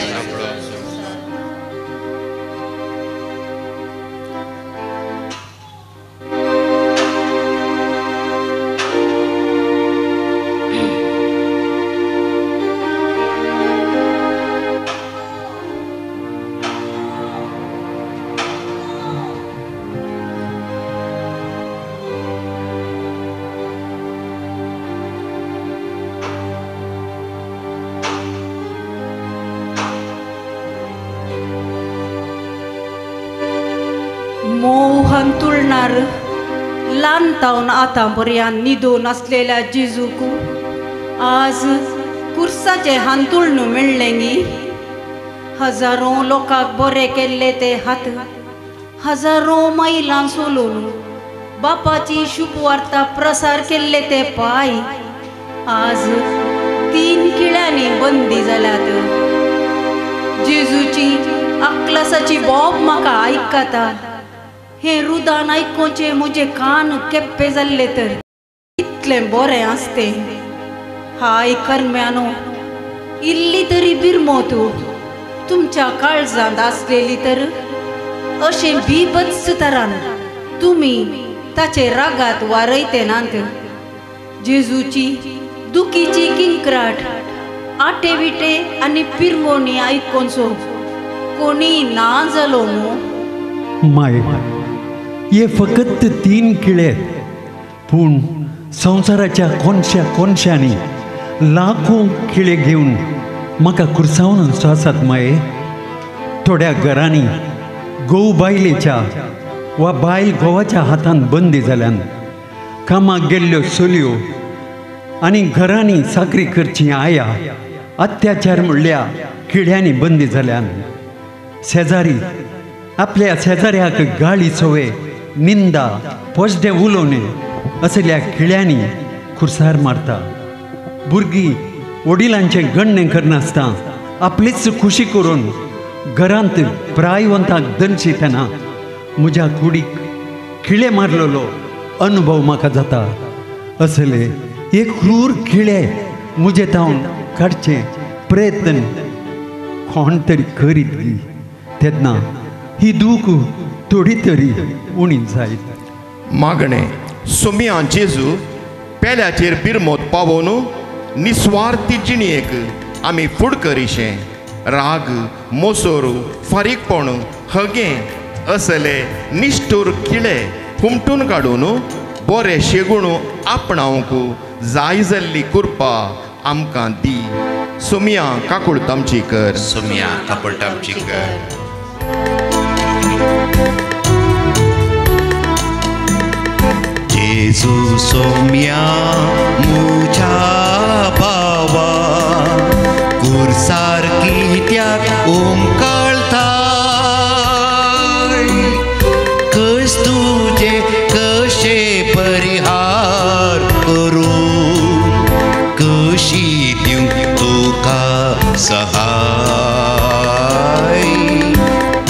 मोहन तुळणार ल्हान तावन आतां पर्यंत न्हिदून आसलेल्या जेजूक आज कुर्साचे हांतुळण मेळ्ळें गी. हजारो लोकांक बरें केल्ले ते हात, हजारो मैलां सोलून बापाची शुभ वार्ता प्रसार केल्ले ते पाय आज 3 किळ्यांनी बंदी जाल्यात. जेजूची अक्लासाची बोब म्हाका आयकता. हे रुदान आयकोचे म्हजे कान केप्पे जाल्ले तर कितलें बरें आसतें. हाय कर्म्यानो, इल्ली तरी बिरमोत तुमच्या काळजांत आसलेली तर अशें बिभत्स तरान तुमी ताचे रागात वारयते नात. जेजूची दुखीची किंकराट, आटे विटे आनी पिरमोणी आयकोनचो कोणी ना जालो न्हू. माय, हे फकत 3 किळे पूण संवसाराच्या कोणशा कोणशांनी लाखो किळे घेवन म्हाका कुर्सावन आसात माये. थोड्या घरांनी गोव बायलेच्या वा बायल घोवाच्या हातांत बंदी जाल्यान, कामाक गेल्ल्यो चलयो आनी घरांनी साकरी करची आया अत्याचार म्हणल्या किड्यांनी बंदी जाल्यान, शेजारी आपल्या शेजाऱ्याक गाळी चोवे निंदा पोजडे उलोवणे असल्या खिळ्यांनी खुर्सार मारता. भुरगीं वडिलांचे गण्णे करनासता आपलीच खुशी करून घरांत प्रायवंताक दनशितना म्हज्या कुडीक खिळे मारलेलो अनुभव म्हाका जाता. असले एक क्रूर खिळे म्हजे तावन काडचे प्रयत्न कोण तरी करीत तेन्ना ही दूख थोडी तरी उणी जायत. मागणे सोमिया जेजू पेल्याचेर बिरमोत पावोवन निस्वार्थी जिणयेक आमी फुड करीशे. राग मोसोर फारीकपण हगे असले निश्ठूर खिळे हुमटून काडून बरे शेगूण आपणावंक जाय जाल्ली कृपा आमकां दी. सोमिया काकुळतामचीकर. सोमिया काकुळतामचीकर. जेजू सोम्या मुझ्या भावा कुर्सार कित्याक ओमकाळता कस तुझे कशे परिहार करूं कशी दिवं तुका सहाय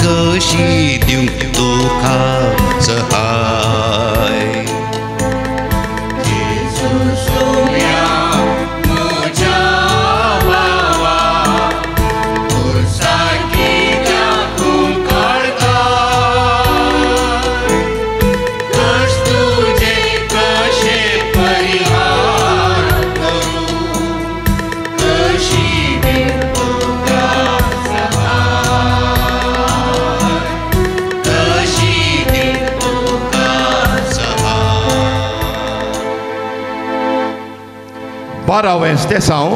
कशी दिवं तुका सहाय. बारावें स्तेसांव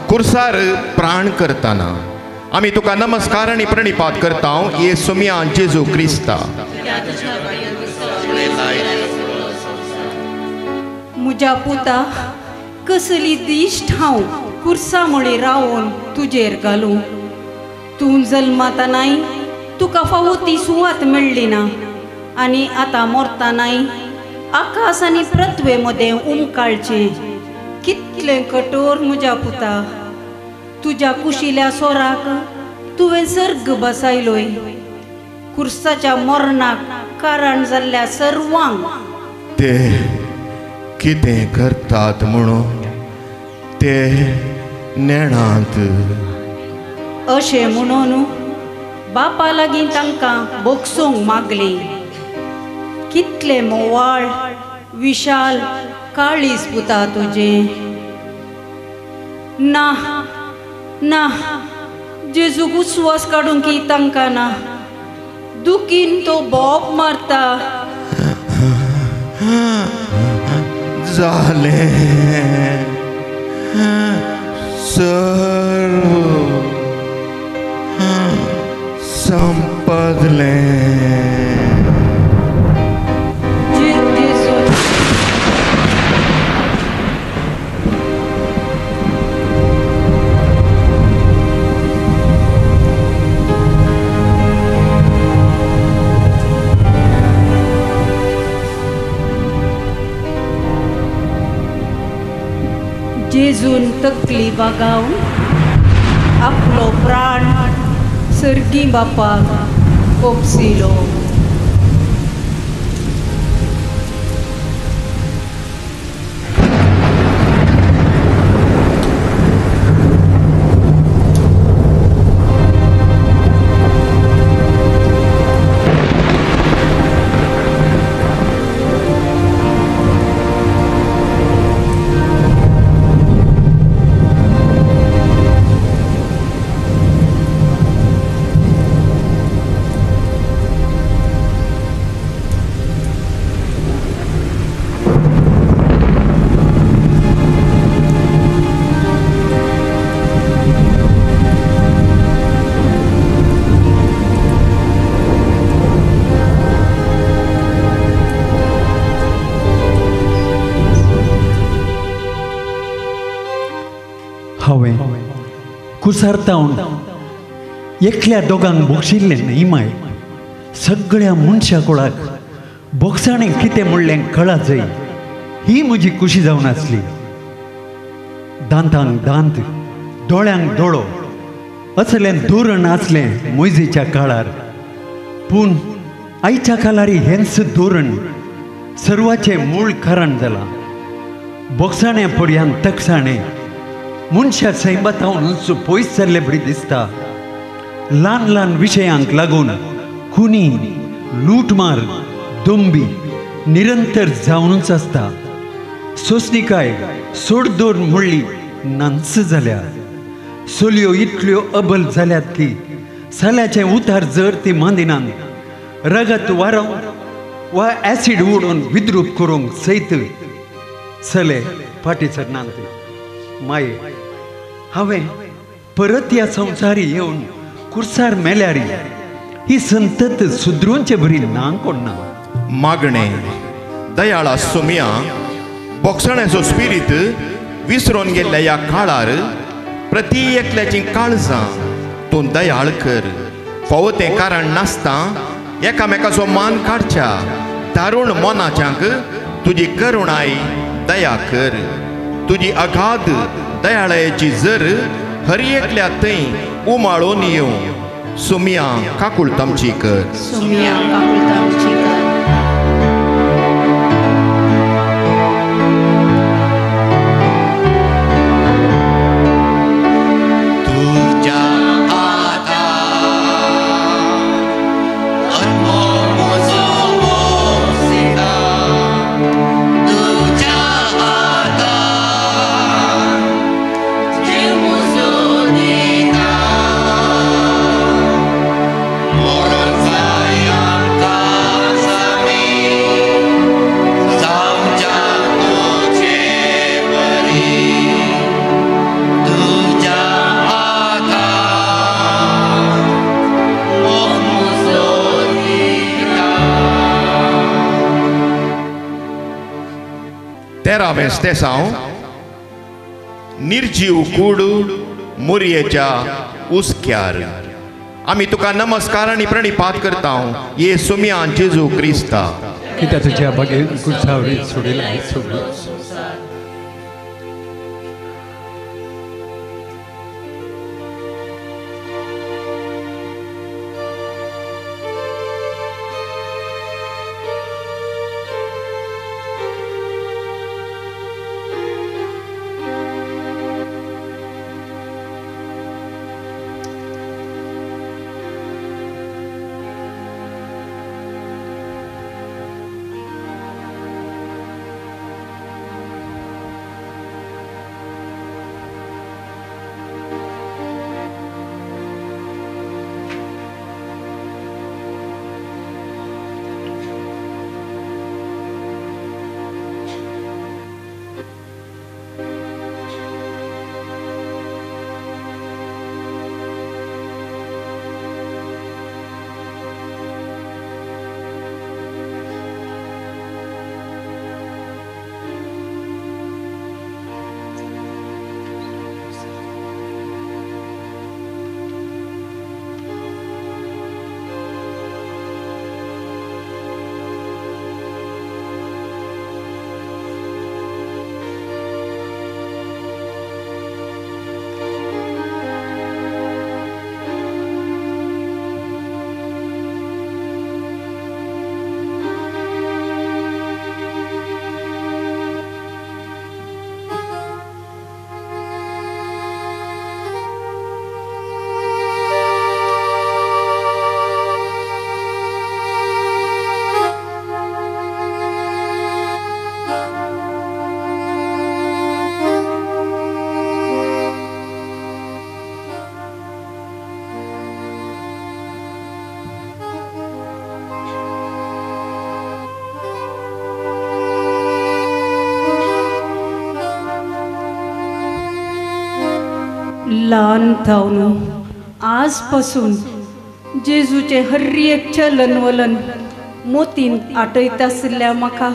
कुर्सार प्राण करतना आमी तुका नमस्कार आनी प्रणिपात करता. ये सोमिया जेजू क्रिस्ता. म्हज्या पुता कसली दिश्ट हांव कुर्सा मुळे रावून तुजेर घालूं. तूं जल्मातानाय तुका फावो ती सुवात मेळ्ळी ना आनी आतां मरतानाय आकाश आनी पृथ्वे मदें उमकाळचें. कितलें कठोर म्हज्या पुता. तुज्या कुशिल्या सोराक तुवें सर्ग बसयलोय. कुर्साच्या मरणाक कारण जाल्ल्या सर्वांक ते कितें करतात म्हणून ते नेणात. अशें म्हणून बापा लागीं तांकां बोगसूंक मागली. कितले मोवाळ विशाल काळीज पुता तुजें. ना ना जेजूक उस्वास काडूंक की तांकां ना. दुखीन तो बोब मारता. जालें सर्व संपदलें. जेजून तकली बागावन आपलो प्राण सर्गी बापाक ओपसिलो. हांवें कुसारतावन एकल्या दोगांक बक्षिल्लें न्ही माय. सगळ्या मनशा कुळाक बोक्साणें कितें म्हणलें कळा जाय ही म्हजी खुशी जावन आसली. दांतांक दांत, दोळ्यांक दोळो असलें धोरण आसलें मोयजेच्या काळार. पूण आयच्या काळार हेंच धोरण सर्वाचें मूळ कारण जालां. बोक्साण्या पर्यांत तकसाणें मनशा सैमातावनूच पयस जाल्ले बरी दिसता. ल्हान ल्हान विशयांक लागून खुनी, लूटमार, दोंबी निरंतर जावनूच आसता. सोंसणीकाय सोडदोर म्हणली नांच जाल्या. चलयो इतल्यो अबल जाल्यात की साल्याचें उतार जर ती मांदिनात रगत वारव वा ॲसिड उडोवन विद्रूप करूंक सैत चले फाटी सरनात. माये हांवें परत ह्या संवसारी येवन कुर्सार मेल्यारी ही संतत सुदरूंचे बरी ना कोणना. मागणे दयाळा सोमिया बोक्साण्याचो स्पिरीत विसरून गेल्ल्या ह्या काळार प्रती एकल्याची काळजां तूं दयाळ कर. फावो तें कारण नासता एकामेकाचो मान काडच्या दारूण मोनाच्यांक तुजी करुणाय दया कर. तुजी अगाध दयाळायेची जर हर एकल्या थंय उमाळून येवं. सोमिया काकुळतामची कर. सोमिया काकुळतामची कर. तेरावें स्तेसांव निर्जीव कूड मुरयेच्या उस्क्यार. आमी तुका नमस्कार आनी प्रणिपात करता ये सोमिया जेजू क्रिस्ता. कित्याक तुज्या बागे कुर्सावरी सोडिला सोडली. ल्हान थावन आजपासून जेजूचे हर एक चलन वलन मोतीन आटयत आसल्या म्हाका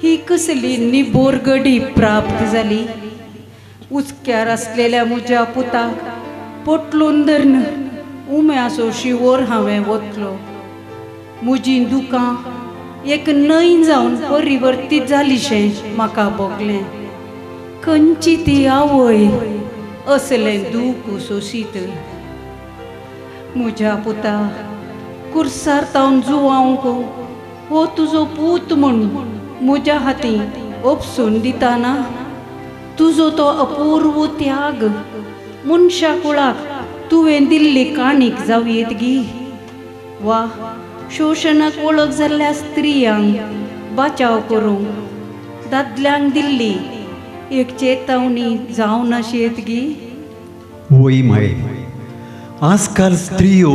ही कसली निबोर घडी प्राप्त जाली. उचक्यार आसलेल्या म्हज्या पुताक पोटलून धरन उम्याचो शिवोर हांवें वतलो. म्हजी दुकां एक नय जावन परिवर्तीत जालीशें म्हाका भोगलें. खंयची ती आवय असलें दूख सोसीत. म्हज्या पुता कुर्सार तावन जुवांक हो तुजो पूत म्हूण म्हज्या हातीं ओपसून दिताना तुजो तो अपूर्व त्याग मनशा कुळाक तुवें दिल्ली काणीक जावयेत गी. वा शोशणाक वळख जाल्ल्या स्त्रियांक बचाव करूंक दादल्यांक दिल्ली एक चेतावणी जावं नाशियेत गी. वय माये, आजकाल स्त्रियो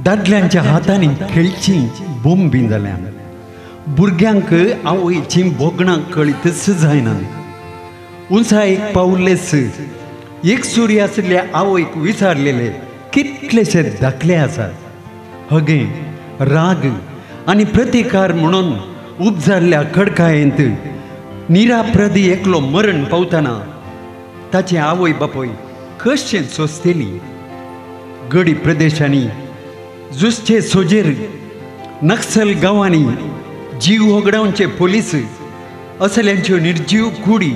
दादल्यांच्या हातांनी खेळची बोंबी जाल्या. भुरग्यांक आवयची बोगणां कळीतच जायना. उंचा एक पावलेस एक सूर्य आसल्या आवयक विचारलेले कितलेशे दाखले आसात. हगे राग आनी प्रतिकार म्हणून उपजाल्ल्या खडकायेंत निराप्रदी एकलो मरण पावतना ताची आवय बापूय कशें सोंसतेली. गडी प्रदेशांनी जुस्चे सोजेर नक्सल गांवांनी जीव होगडावचे पोलीस असल्यांच्यो निर्जीव कुडी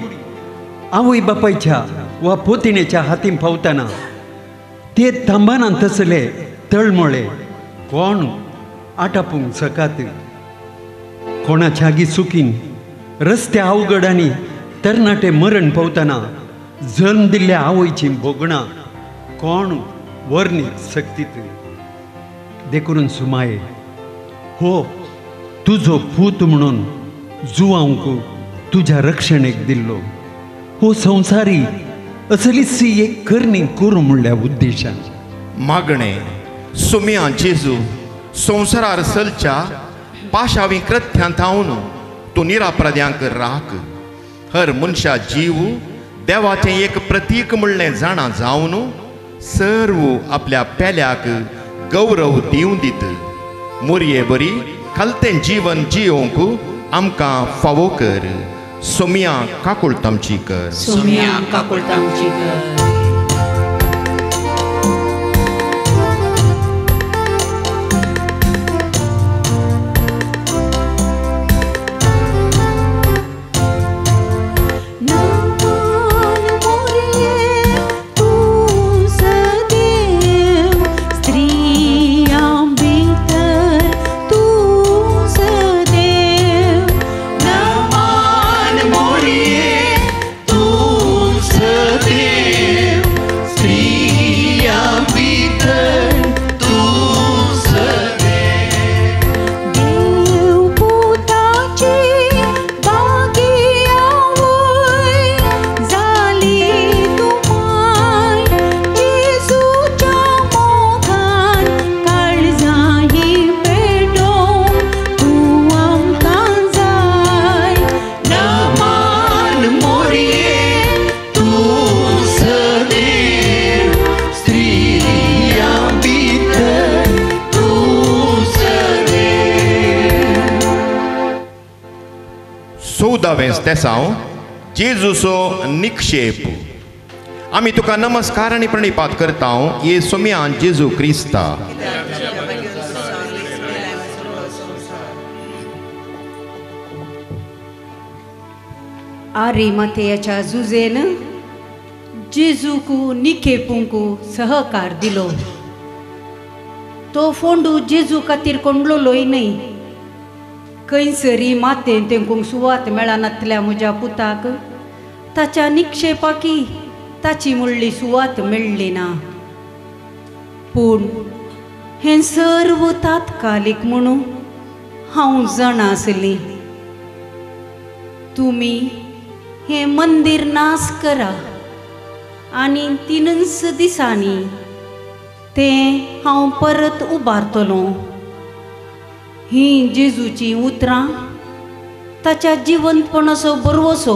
आवय बापायच्या वा पोतिनेच्या हातीन पावतना ते थांबाना तसले तळमळे कोण आटापूंक सकात. कोणाच्या आगी चुकीन रस्त्या अवघडांनी तरणाटे मरण पावतना जल्म दिल्ल्या आवयची बोगणां कोण वर्णीत सक्तीत. देखून सुमाये, हो तुजो पूत म्हणून जुवांक तुझ्या रक्षणेक दिल्लो. हो संवसारी असलीची एक करणी करूं म्हणल्या उद्देशान. मागणे सुम्या जेजू संवसारार सलच्या पाशावी कृत्यांतावन तूं निरापराध्यांक राख. हर मनशा जीव देवाचें एक प्रतीक म्हणलें जाणा जावन सर्व आपल्या पेल्याक गौरव दिवं दीत. मोरये बरी खालतें जीवन जियोवंक आमकां फावो कर. सोम्या काकुळतामची कर. सोम्या काकुळतामची कर. तेसांव जेजूचो निक्षेप. आमी तुका नमस्कार आनी प्रणिपात करता ये सोम्या जेजू क्रिस्ता. आरिमाथेयाच्या जुजेन जेजूक निखेपूंक सहकार दिलो. तो फोंडू जेजू खातीर कोंडलोय न्हय. खंयसरी मातेन तेंकूंक सुवात मेळनातल्या म्हज्या पुताक ताच्या निक्षेपाकी ताची म्हणली सुवात मेळ्ळी ना. पूण हें सर्व तात्कालीक म्हणून हांव जाणा आसली. तुमी हें मंदीर नास करा आनी 3 दिसांनी तें हांव परत उबारतलों. ही जेजूची उतरां ताच्या जिवंतपणाचो बरवसो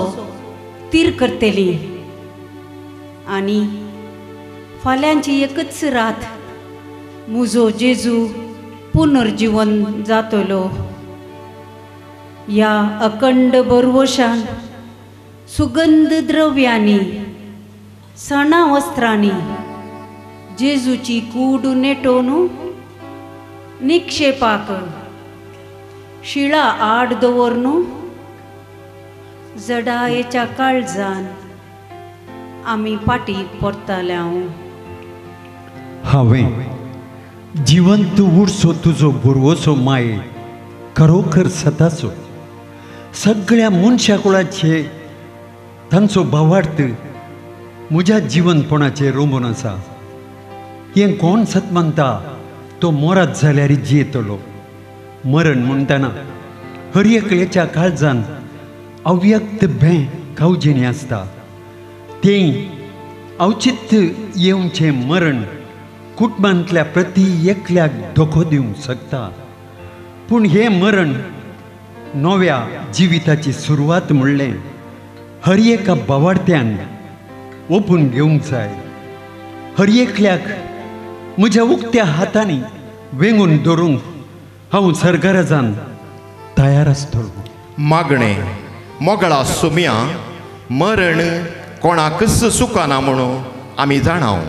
तीर करतली. आनी फाल्यांची एकच रात म्हजो जेजू पुनर्जीवन जातलो. या अखंड बरवशान सुगंध द्रव्यांनी सणा वस्त्रांनी जेजूची कूड नेटोवन निक्षेपाक शिळा आड दवर न्हू जडायेच्या काळजान आमी पाटी परताले हांव हांवें जिवंत उरसो तुजो बुरवोसो माये खरोखर सदाचो सगळ्या मनशाकुळाचे तांचो भावार्थ म्हज्या जिवनपणाचेर रोमून आसा. हें कोण सत मानता तो मोरात जाल्यार जियेतलो. मरण म्हणटना हर एकल्याच्या काळजान अव्यक्त भें कावजिणी आसता. तें औचित्य येवचें मरण कुटुंबांतल्या प्रती एकल्याक धोको दिवंक शकता. पूण हें मरण नव्या जिविताची सुरवात म्हणलें हर एका भावार्थ्यान ओपून घेवंक जाय. हर एकल्याक म्हज्या उक्त्या हातांनी वेंगून धरूंक हांव सर्गराजान तयार आसतलो. मागणें मोगळा सुम्या मरण कोणाकच सुकाना म्हणून आमी जाणाव.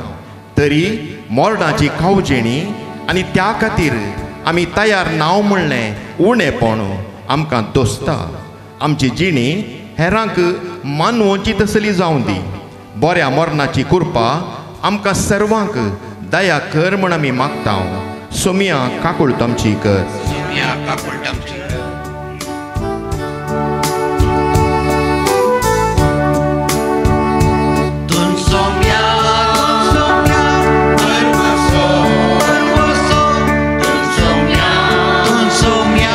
तरी मोरणाची खावजेणी आनी त्या खातीर आमी तयार नाव म्हणलें उणेपण आमकां दोसता. आमची जिणी हेरांक मानवची तसली जावं दी. बऱ्या मरणाची कृपा आमकां सर्वांक दया कर म्हण आमी मागता. सोमिया काकुळतमची कर. सोम्या काकुळतमची कर. तुन सोम्या सोम्या परवसो परवसो तुन सोम्या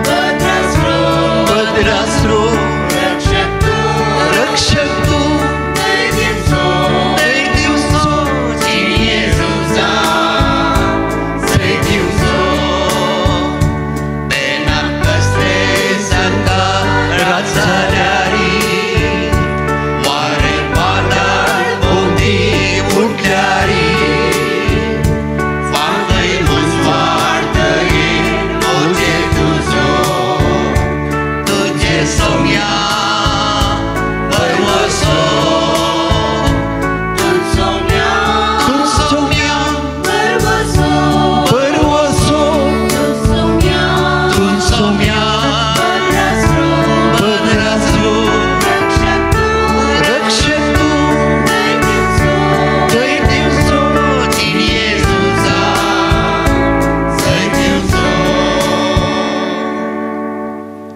भद्रास्रो भद्रास्रो रक्षक तू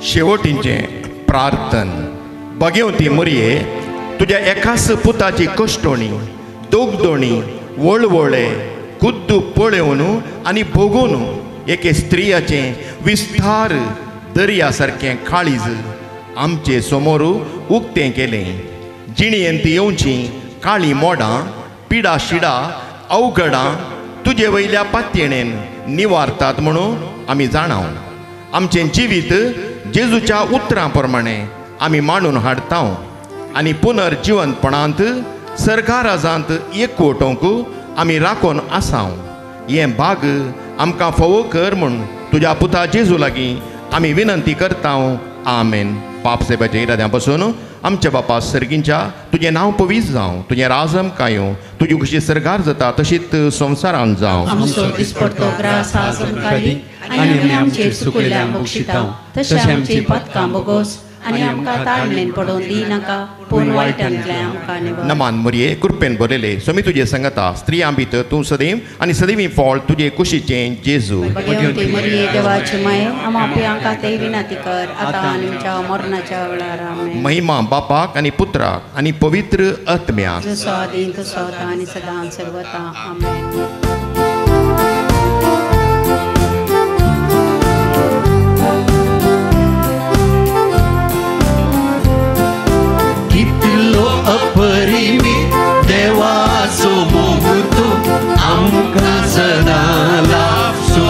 शेवटींचें प्रार्थन. भगवती मरये तुज्या एकाच पुताची कश्टोणी दोगदोणी वळवळे खुद्द पळोवन आनी भोगून एके स्त्रियाचें विस्तार दर्या सारकें काळीज आमचे समोर उक्तें केलें. जिणयेंत येवची काळी मोडां पिडा शिडा अवघडां तुजे वयल्या पातयेणेन निवारतात म्हणून आमी जाणाव. आमचें जिवीत जेजूच्या उतरां प्रमाणे आमी मांडून हाडता आनी पुनर्जिवंतपणांत सर्गाराजांत एकवटोवंक आमी राखून आसाव. हें भाग आमकां फोव कर म्हूण तुज्या पुता जेजू लागीं आमी विनंती करता. आमेन. पापसेबाच्या इराद्यां पासून आमच्या बापा सर्गींच्या तुजें नांव पवित्र जावं. तुजें राज आमकां येवं. तुजी कशी सर्गार जाता तशीच संवसारांत जावं. आमचो दिसपडटो ग्रास आज आमकां दी आनी आमी आमचेर चुकयल्यांक बक्षिता. तशें आमची पथकां बोगोस आनी आमकां ताळमेन पडोवन दी नाका पूण वायटांतल्यान आमकां निवार. नमान मरये कृपेन बरयले सोमी तुजे संगता स्त्रियां भितर तूं सदैव आनी सदैवी फळ तुजे कुशीचें जेजू. भगवती मरये देवाचे माये आमी आमकां ते विनंती कर आतां आनी आमच्या मरणाच्या वेळार. आमेन. महिमा बापाक आनी पुत्राक आनी पवित्र आत्म्याक जसो आदीं तसो आतां आनी सदां सर्वता. आमेन. अपरिमित देवाचो मोग तू आमकां सदां लाभचो.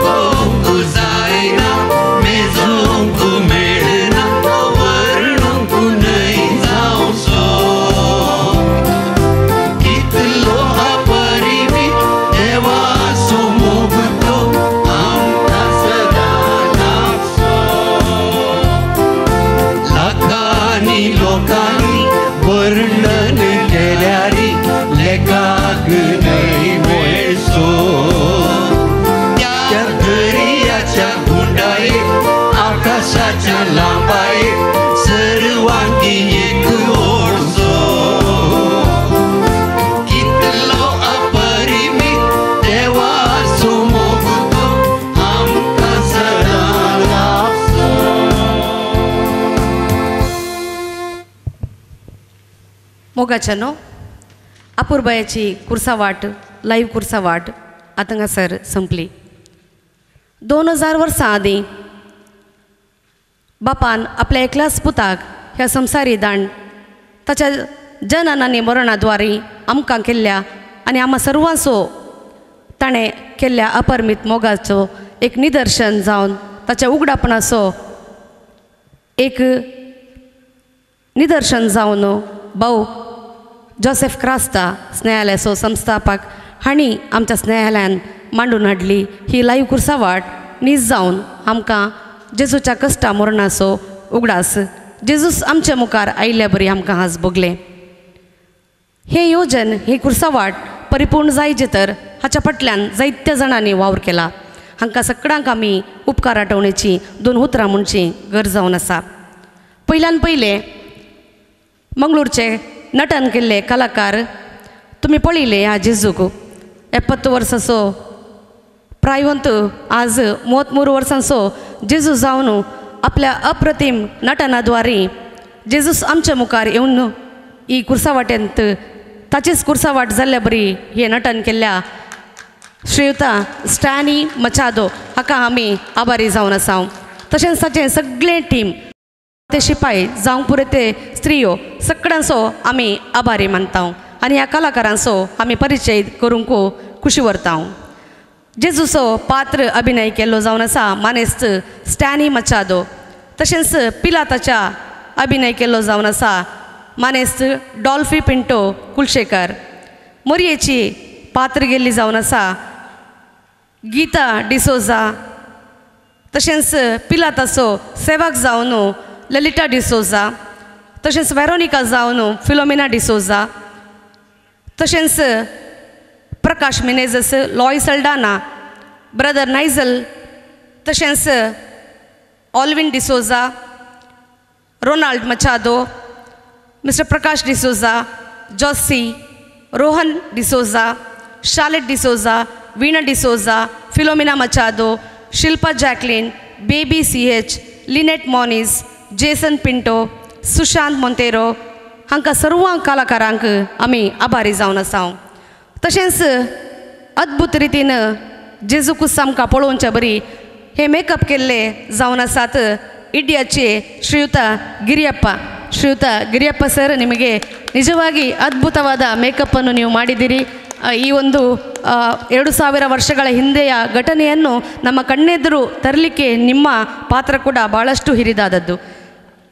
कौतुक जायना मेजूंक मेळना वर्णूंक न्हय जावचो. कितलो अपरिमित देवाचो मोग तो आमकां सदां लाभचो. लाखांनी लोकां मोगाच्यानो अपूर्बायाची कुर्सावाट लाईव्ह कुर्सावाट आता हांगासर संपली. 2000 वर्सां आदीं बापान आपल्या एकल्याच पुताक ह्या संवसारी दांड ताच्या जनन आनी मरणाद्वारे आमकां केल्ल्या आनी आम्हा सर्वांचो ताणें केल्ल्या अपरमीत मोगाचो एक निदर्शन जावन ताच्या उगडापणाचो एक निदर्शन जावन भाऊ जोसेफ क्रास्ता स्नेहालयाचो संस्थापक हांणी आमच्या स्नेहालयान मांडून हाडली ही लाईव्ह कुर्सावाट नीज जावन आमकां जेजूच्या कश्टा मरणाचो उगडास जेजूस आमच्या मुखार आयिल्ल्या बरी आमकां आज भोगलें. हे योजन ही कुर्सावाट परिपूर्ण जायचे तर हाच्या फाटल्यान जायत्या जाणांनी वावर केला. हांकां सगळ्यांक आमी उपकार आठवण्याची 2 उतरां म्हणची गरज जावन आसा. पयल्यान पयले मंगळूरचे नटन केल्ले कलाकार तुमी पळयले ह्या जेजूक 70 वर्सांचो प्रायवंत आज 33 वर्सांचो जेजू जावन आपल्या अप्रतिम नटनाद्वारे जेजूस आमच्या मुखार येवन ही कुर्सावाटेंत ताचीच कुर्सावाट जाल्ल्या बरी हे नटन केल्ल्या श्रीयुता स्टॅनी मचादो हाका आमी आभारी जावन आसा. तशेंच ताचें सगळें टीम ते शिपाई जावं पुरे ते स्त्रियो सगळ्यांचो आमी आभारी मानता आनी ह्या कलाकारांचो आमी परिचय करूंक खुशी व्हरता. जेजूचो पात्र अभिनय केल्लो जावन आसा मानेस्त स्टॅनी मचादो. तशेंच पिलाताच्या अभिनय केल्लो जावन आसा मानेस्त डॉल्फी पिंटो कुलशेकर. मोरयेची पात्र गेल्ली जावन आसा गीता डिसोजा. तशेंच पिलाताचो सेवक जावन ललिता डिसोजा. तशेंच वेरोनिका जावन फिलोमिना डिसोजा. तशेंच प्रकाश मिनेझस लॉय सल्डाना ब्रदर नायझल. तशेंच ऑल्विन डिसोजा रोनाल्ड मचादो मिस्टर प्रकाश डिसोजा जॉसी रोहन डिसोजा शार्लेट डिसोजा वीणा डिसोजा फिलोमिना मचादो शिल्पा जॅकलिन बेबी CH लिनेट मॉनिस जेसन पिंटो सुशांत मोंतेरो हांकां सर्व कलाकारांक आमी आभारी जावन आसा. तशेंच अद्भुत रितीन जेजूकुस आमकां पळोवच्या बरी हे मेकअप केल्ले जावन आसात इडियाचे ಶ್ರೀಯುತ ಗಿರಿಯಪ್ಪ ಸರ್ ನಿಮಗೆ ನಿಜವಾಗಿ ಅದ್ಭುತವಾದ ಮೇಕಪ್ಪನ್ನು ನೀವು ಮಾಡಿದ್ದೀರಿ. ಈ ಒಂದು 2000 ವರ್ಷಗಳ ಹಿಂದೆಯ ಘಟನೆಯನ್ನು ನಮ್ಮ ಕಣ್ಣೆದುರು ತರಲಿಕ್ಕೆ ನಿಮ್ಮ ಪಾತ್ರ ಕೂಡ ಭಾಳಷ್ಟು ಹಿರಿದಾದದ್ದು.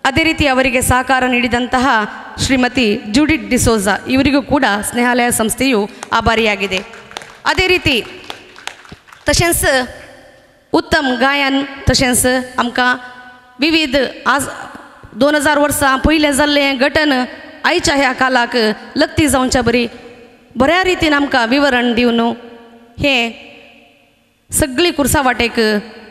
ಅದೇ ರೀತಿ ಅವರಿಗೆ ಸಹಕಾರ ನೀಡಿದಂತಹ ಶ್ರೀಮತಿ ಜೂಡಿತ್ ಡಿಸೋಜಾ ಇವರಿಗೂ ಕೂಡ ಸ್ನೇಹಾಲಯ ಸಂಸ್ಥೆಯು ಆಭಾರಿಯಾಗಿದೆ. ಅದೇ ರೀತಿ तशेंच उत्तम गायन तशेंच आमकां विविध आज 2000 वर्सां पयलें जाल्लें घटन आयच्या ह्या कालाक लक्ती जावच्या बरी बऱ्या रितीन आमकां विवरण दिवन हे सगळी कुर्सावाटेक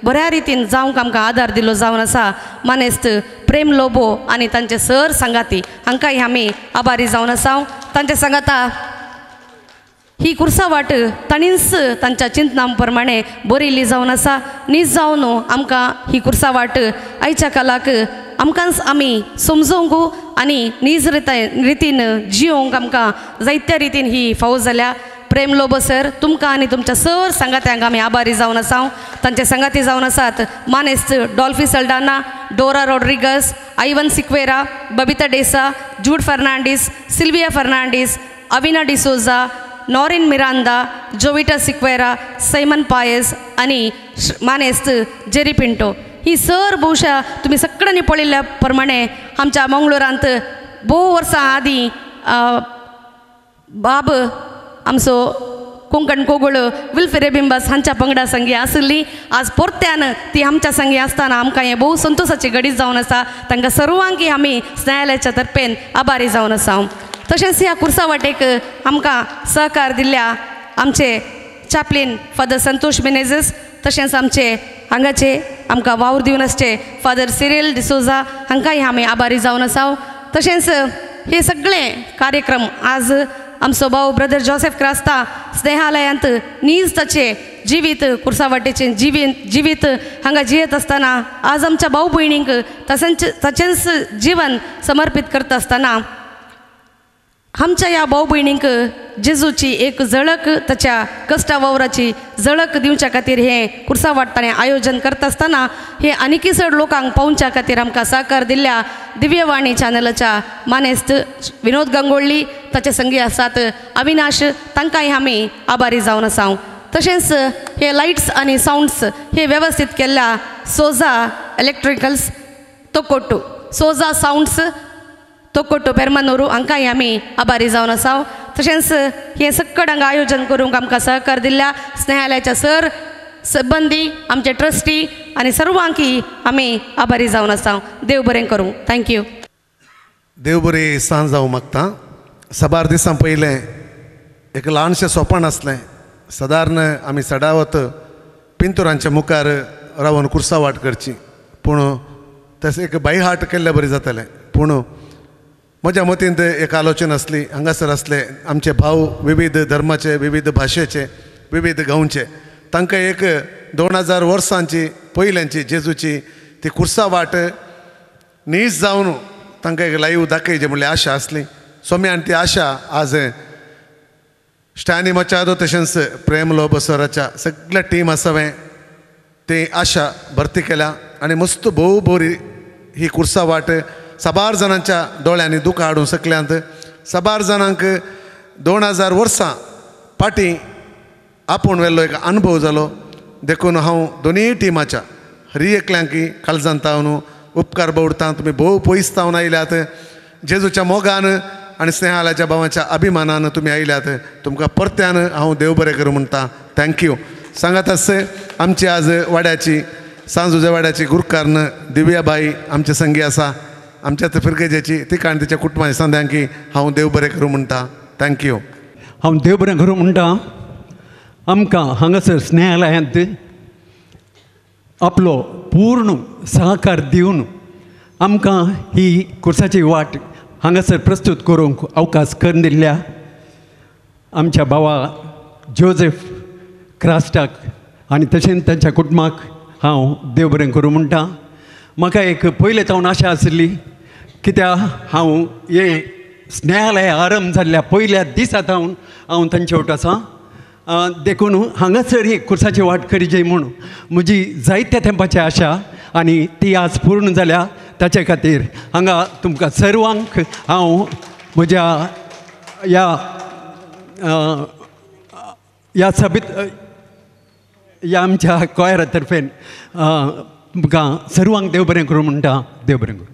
बऱ्या रितीन जावंक आमकां आदार दिलो जावन आसा मानेस्त प्रेम लोबो आनी तांचे सर सांगाती हांकांय आमी आभारी जावन आसा. तांच्या सांगाता ही कुर्सावाट तांणीच तांच्या चिंतना प्रमाणे बरयल्ली जावन आसा. नीज जावन आमकां ही कुर्सावाट आयच्या कालाक आमकांच आमी समजोवंक आनी नीज रितीन जियोवंक आमकां जायत्या रितीन ही फावो जाल्या. प्रेम लोबो सर तुमकां आनी तुमच्या सर सांगात्यांक आमी आभारी जावन आसा. तांचे सांगाती जावन आसात मानेस्त डॉल्फी सल्डाना डोरा रॉड्रिगस आयवन सिक्वेरा बबिता डेसा जूड फर्नांडीस सिल्विया फर्नांडीस अविना डिसोजा नॉरिन मिरांदा जोविटा सिक्वेरा सैमन पायस आणि मानेस्त जेरी पिंटो ही सर बहुशा तुम्ही सगळ्यांनी पळयल्ल्या प्रमाणे आमच्या मंगळुरांत भोव वर्सां आदीं बाब आमचो कोंकण कोगळ विल्फिरे बिंबास हांच्या पंगडा संगी आसली. आज परत्यान ती आमच्या संगी आसतना आमकां हें भोव संतोशाची घडीत जावन आसा. तांकां सर्वांक आमी स्नेहालयाच्या तर्फेन आभारी जावन आसा. तशेंच ह्या कुर्सावाटेक आमकां सहकार दिल्ल्या आमचे चॅपलीन फादर संतोष मिनेझस तशेंच आमचे हांगाचे आमकां वावर दिवन आसचे फादर सिरिल डिसोजा हांकांय आमी आभारी जावन आसा. तशेंच हे सगळे कार्यक्रम आज आमचो भाऊ ब्रदर जोसेफ क्रास्ता स्नेहालयांत नीज ताचे जिवीत कुर्सावाटेचें जिवीत हांगा जियेत आसतना आज आमच्या भाऊ भयणींक ताचेंच जीवन समर्पीत करता आसतना आमच्या या भाऊ भयणींक जेजूची एक झळक ताच्या कश्टा वावराची झळक दिवच्या खातीर हे कुर्सा वाटताना आयोजन करता आसतना हे आनीक चड लोकांक पावच्या खातीर आमकां सहकार दिल्ल्या दिव्यवाणी चॅनलाच्या मानेस्त विनोद गंगोळ्ळी ताचे संगी आसात अविनाश तांकांय आमी आभारी जावन आसा. तशेंच हे लायट्स आनी सावंड्स हे वेवस्थीत केल्ल्या सोजा इलेक्ट्रिकल्स तोकोट्टू सोजा सावंड्स तोकोट्टू पेरमानोरू हांकांय आमी आभारी जावन आसा. तशेंच हे सक्कड हांगा आयोजन करूंक आमकां सहकार दिल्ल्या स्नेहालयाच्या सर संबंदी आमचे ट्रस्टी आनी सर्वांकी आमी आभारी जावन आसा. देव बरें करूं. थँक्यू. देव बरी सांज जावं मागता. साबार दिसां पयलें एक ल्हानशें सोपण आसलें. सादारण आमी सदावत पिंतुरांच्या मुखार रावन कुर्सा वाट करची, पूण तशें एक बाय हाट केल्लें बरें जातालें. पूण म्हज्या मतींत एक आलोचना आसली. हांगासर आसले आमचे भाव विविध धर्माचे, विविध भाशेचे, विविध गांवचे, तांकां एक 2000 वर्सांची पयल्यांची जेजूची ती कुर्सा वाट नीज जावन तांकां एक लाईव्ह दाखयचें म्हणल्यार आशा आसली. सोम्या आनी ती आशा आज स्टॅनी मचादो तशेंच प्रेम लोबसराच्या सगळ्या टीम आसावें ते आशा भरती केल्या आनी मस्त भोव बरी ही कुर्सा वाट साबार जाणांच्या दोळ्यांनी दुख हाडून सकल्यांत. साबार जाणांक 2000 वर्सां फाटीं आपूण व्हेल्लो एक अनुभव जालो. देखून हांव दोनीय टिमाच्या हरी एकल्यांकी काळजांतावन उपकार बोडटा. तुमी भोव पयस तावन आयल्यात. जेजूच्या मोगान आनी स्नेहालयाच्या भावाच्या अभिमानान तुमी आयल्यात. तुमकां परत्यान हांव देव बरें करूं म्हणटा. थँक्यू. सांगात आसता आमची आज वाड्याची सांजुजे वाड्याची गुरकार्ण दिव्याबाई आमचे संगी आसा. आमच्या फिरकेजेची तिका आनी तिच्या कुटुंबाच्या सांद्यांकी हांव देव बरें करूं म्हणटा. थँक्यू. हांव देव बरें करूं म्हणटा. आमकां हांगासर स्नेहालयांत आपलो पूर्ण सहकार दिवन आमकां ही कुर्साची वाट हांगासर प्रस्तूत करूंक अवकाश करून दिल्ल्या आमच्या भावा जोसेफ क्रास्टाक आनी तशेंच तांच्या कुटुंबाक हांव देव बरें करूं म्हणटा. म्हाका एक पयले तावन आशा आशिल्ली, कित्याक हांव हे स्नेहालय आरंभ जाल्ल्या पयल्या दिसा तावन हांव तांचे वांगडा आसा. देखून हांगासर ही कुर्साची वाट करची म्हूण म्हजी जायत्या तेंपाची आशा आनी ती आज पूर्ण जाल्या. ताचे खातीर हांगा तुमकां सर्वांक हांव म्हज्या ह्या सभेत ह्या आमच्या कोयरा तर्फेन तुमकां सर्वांक देव बरें करूं म्हणटा. देव बरें करूं.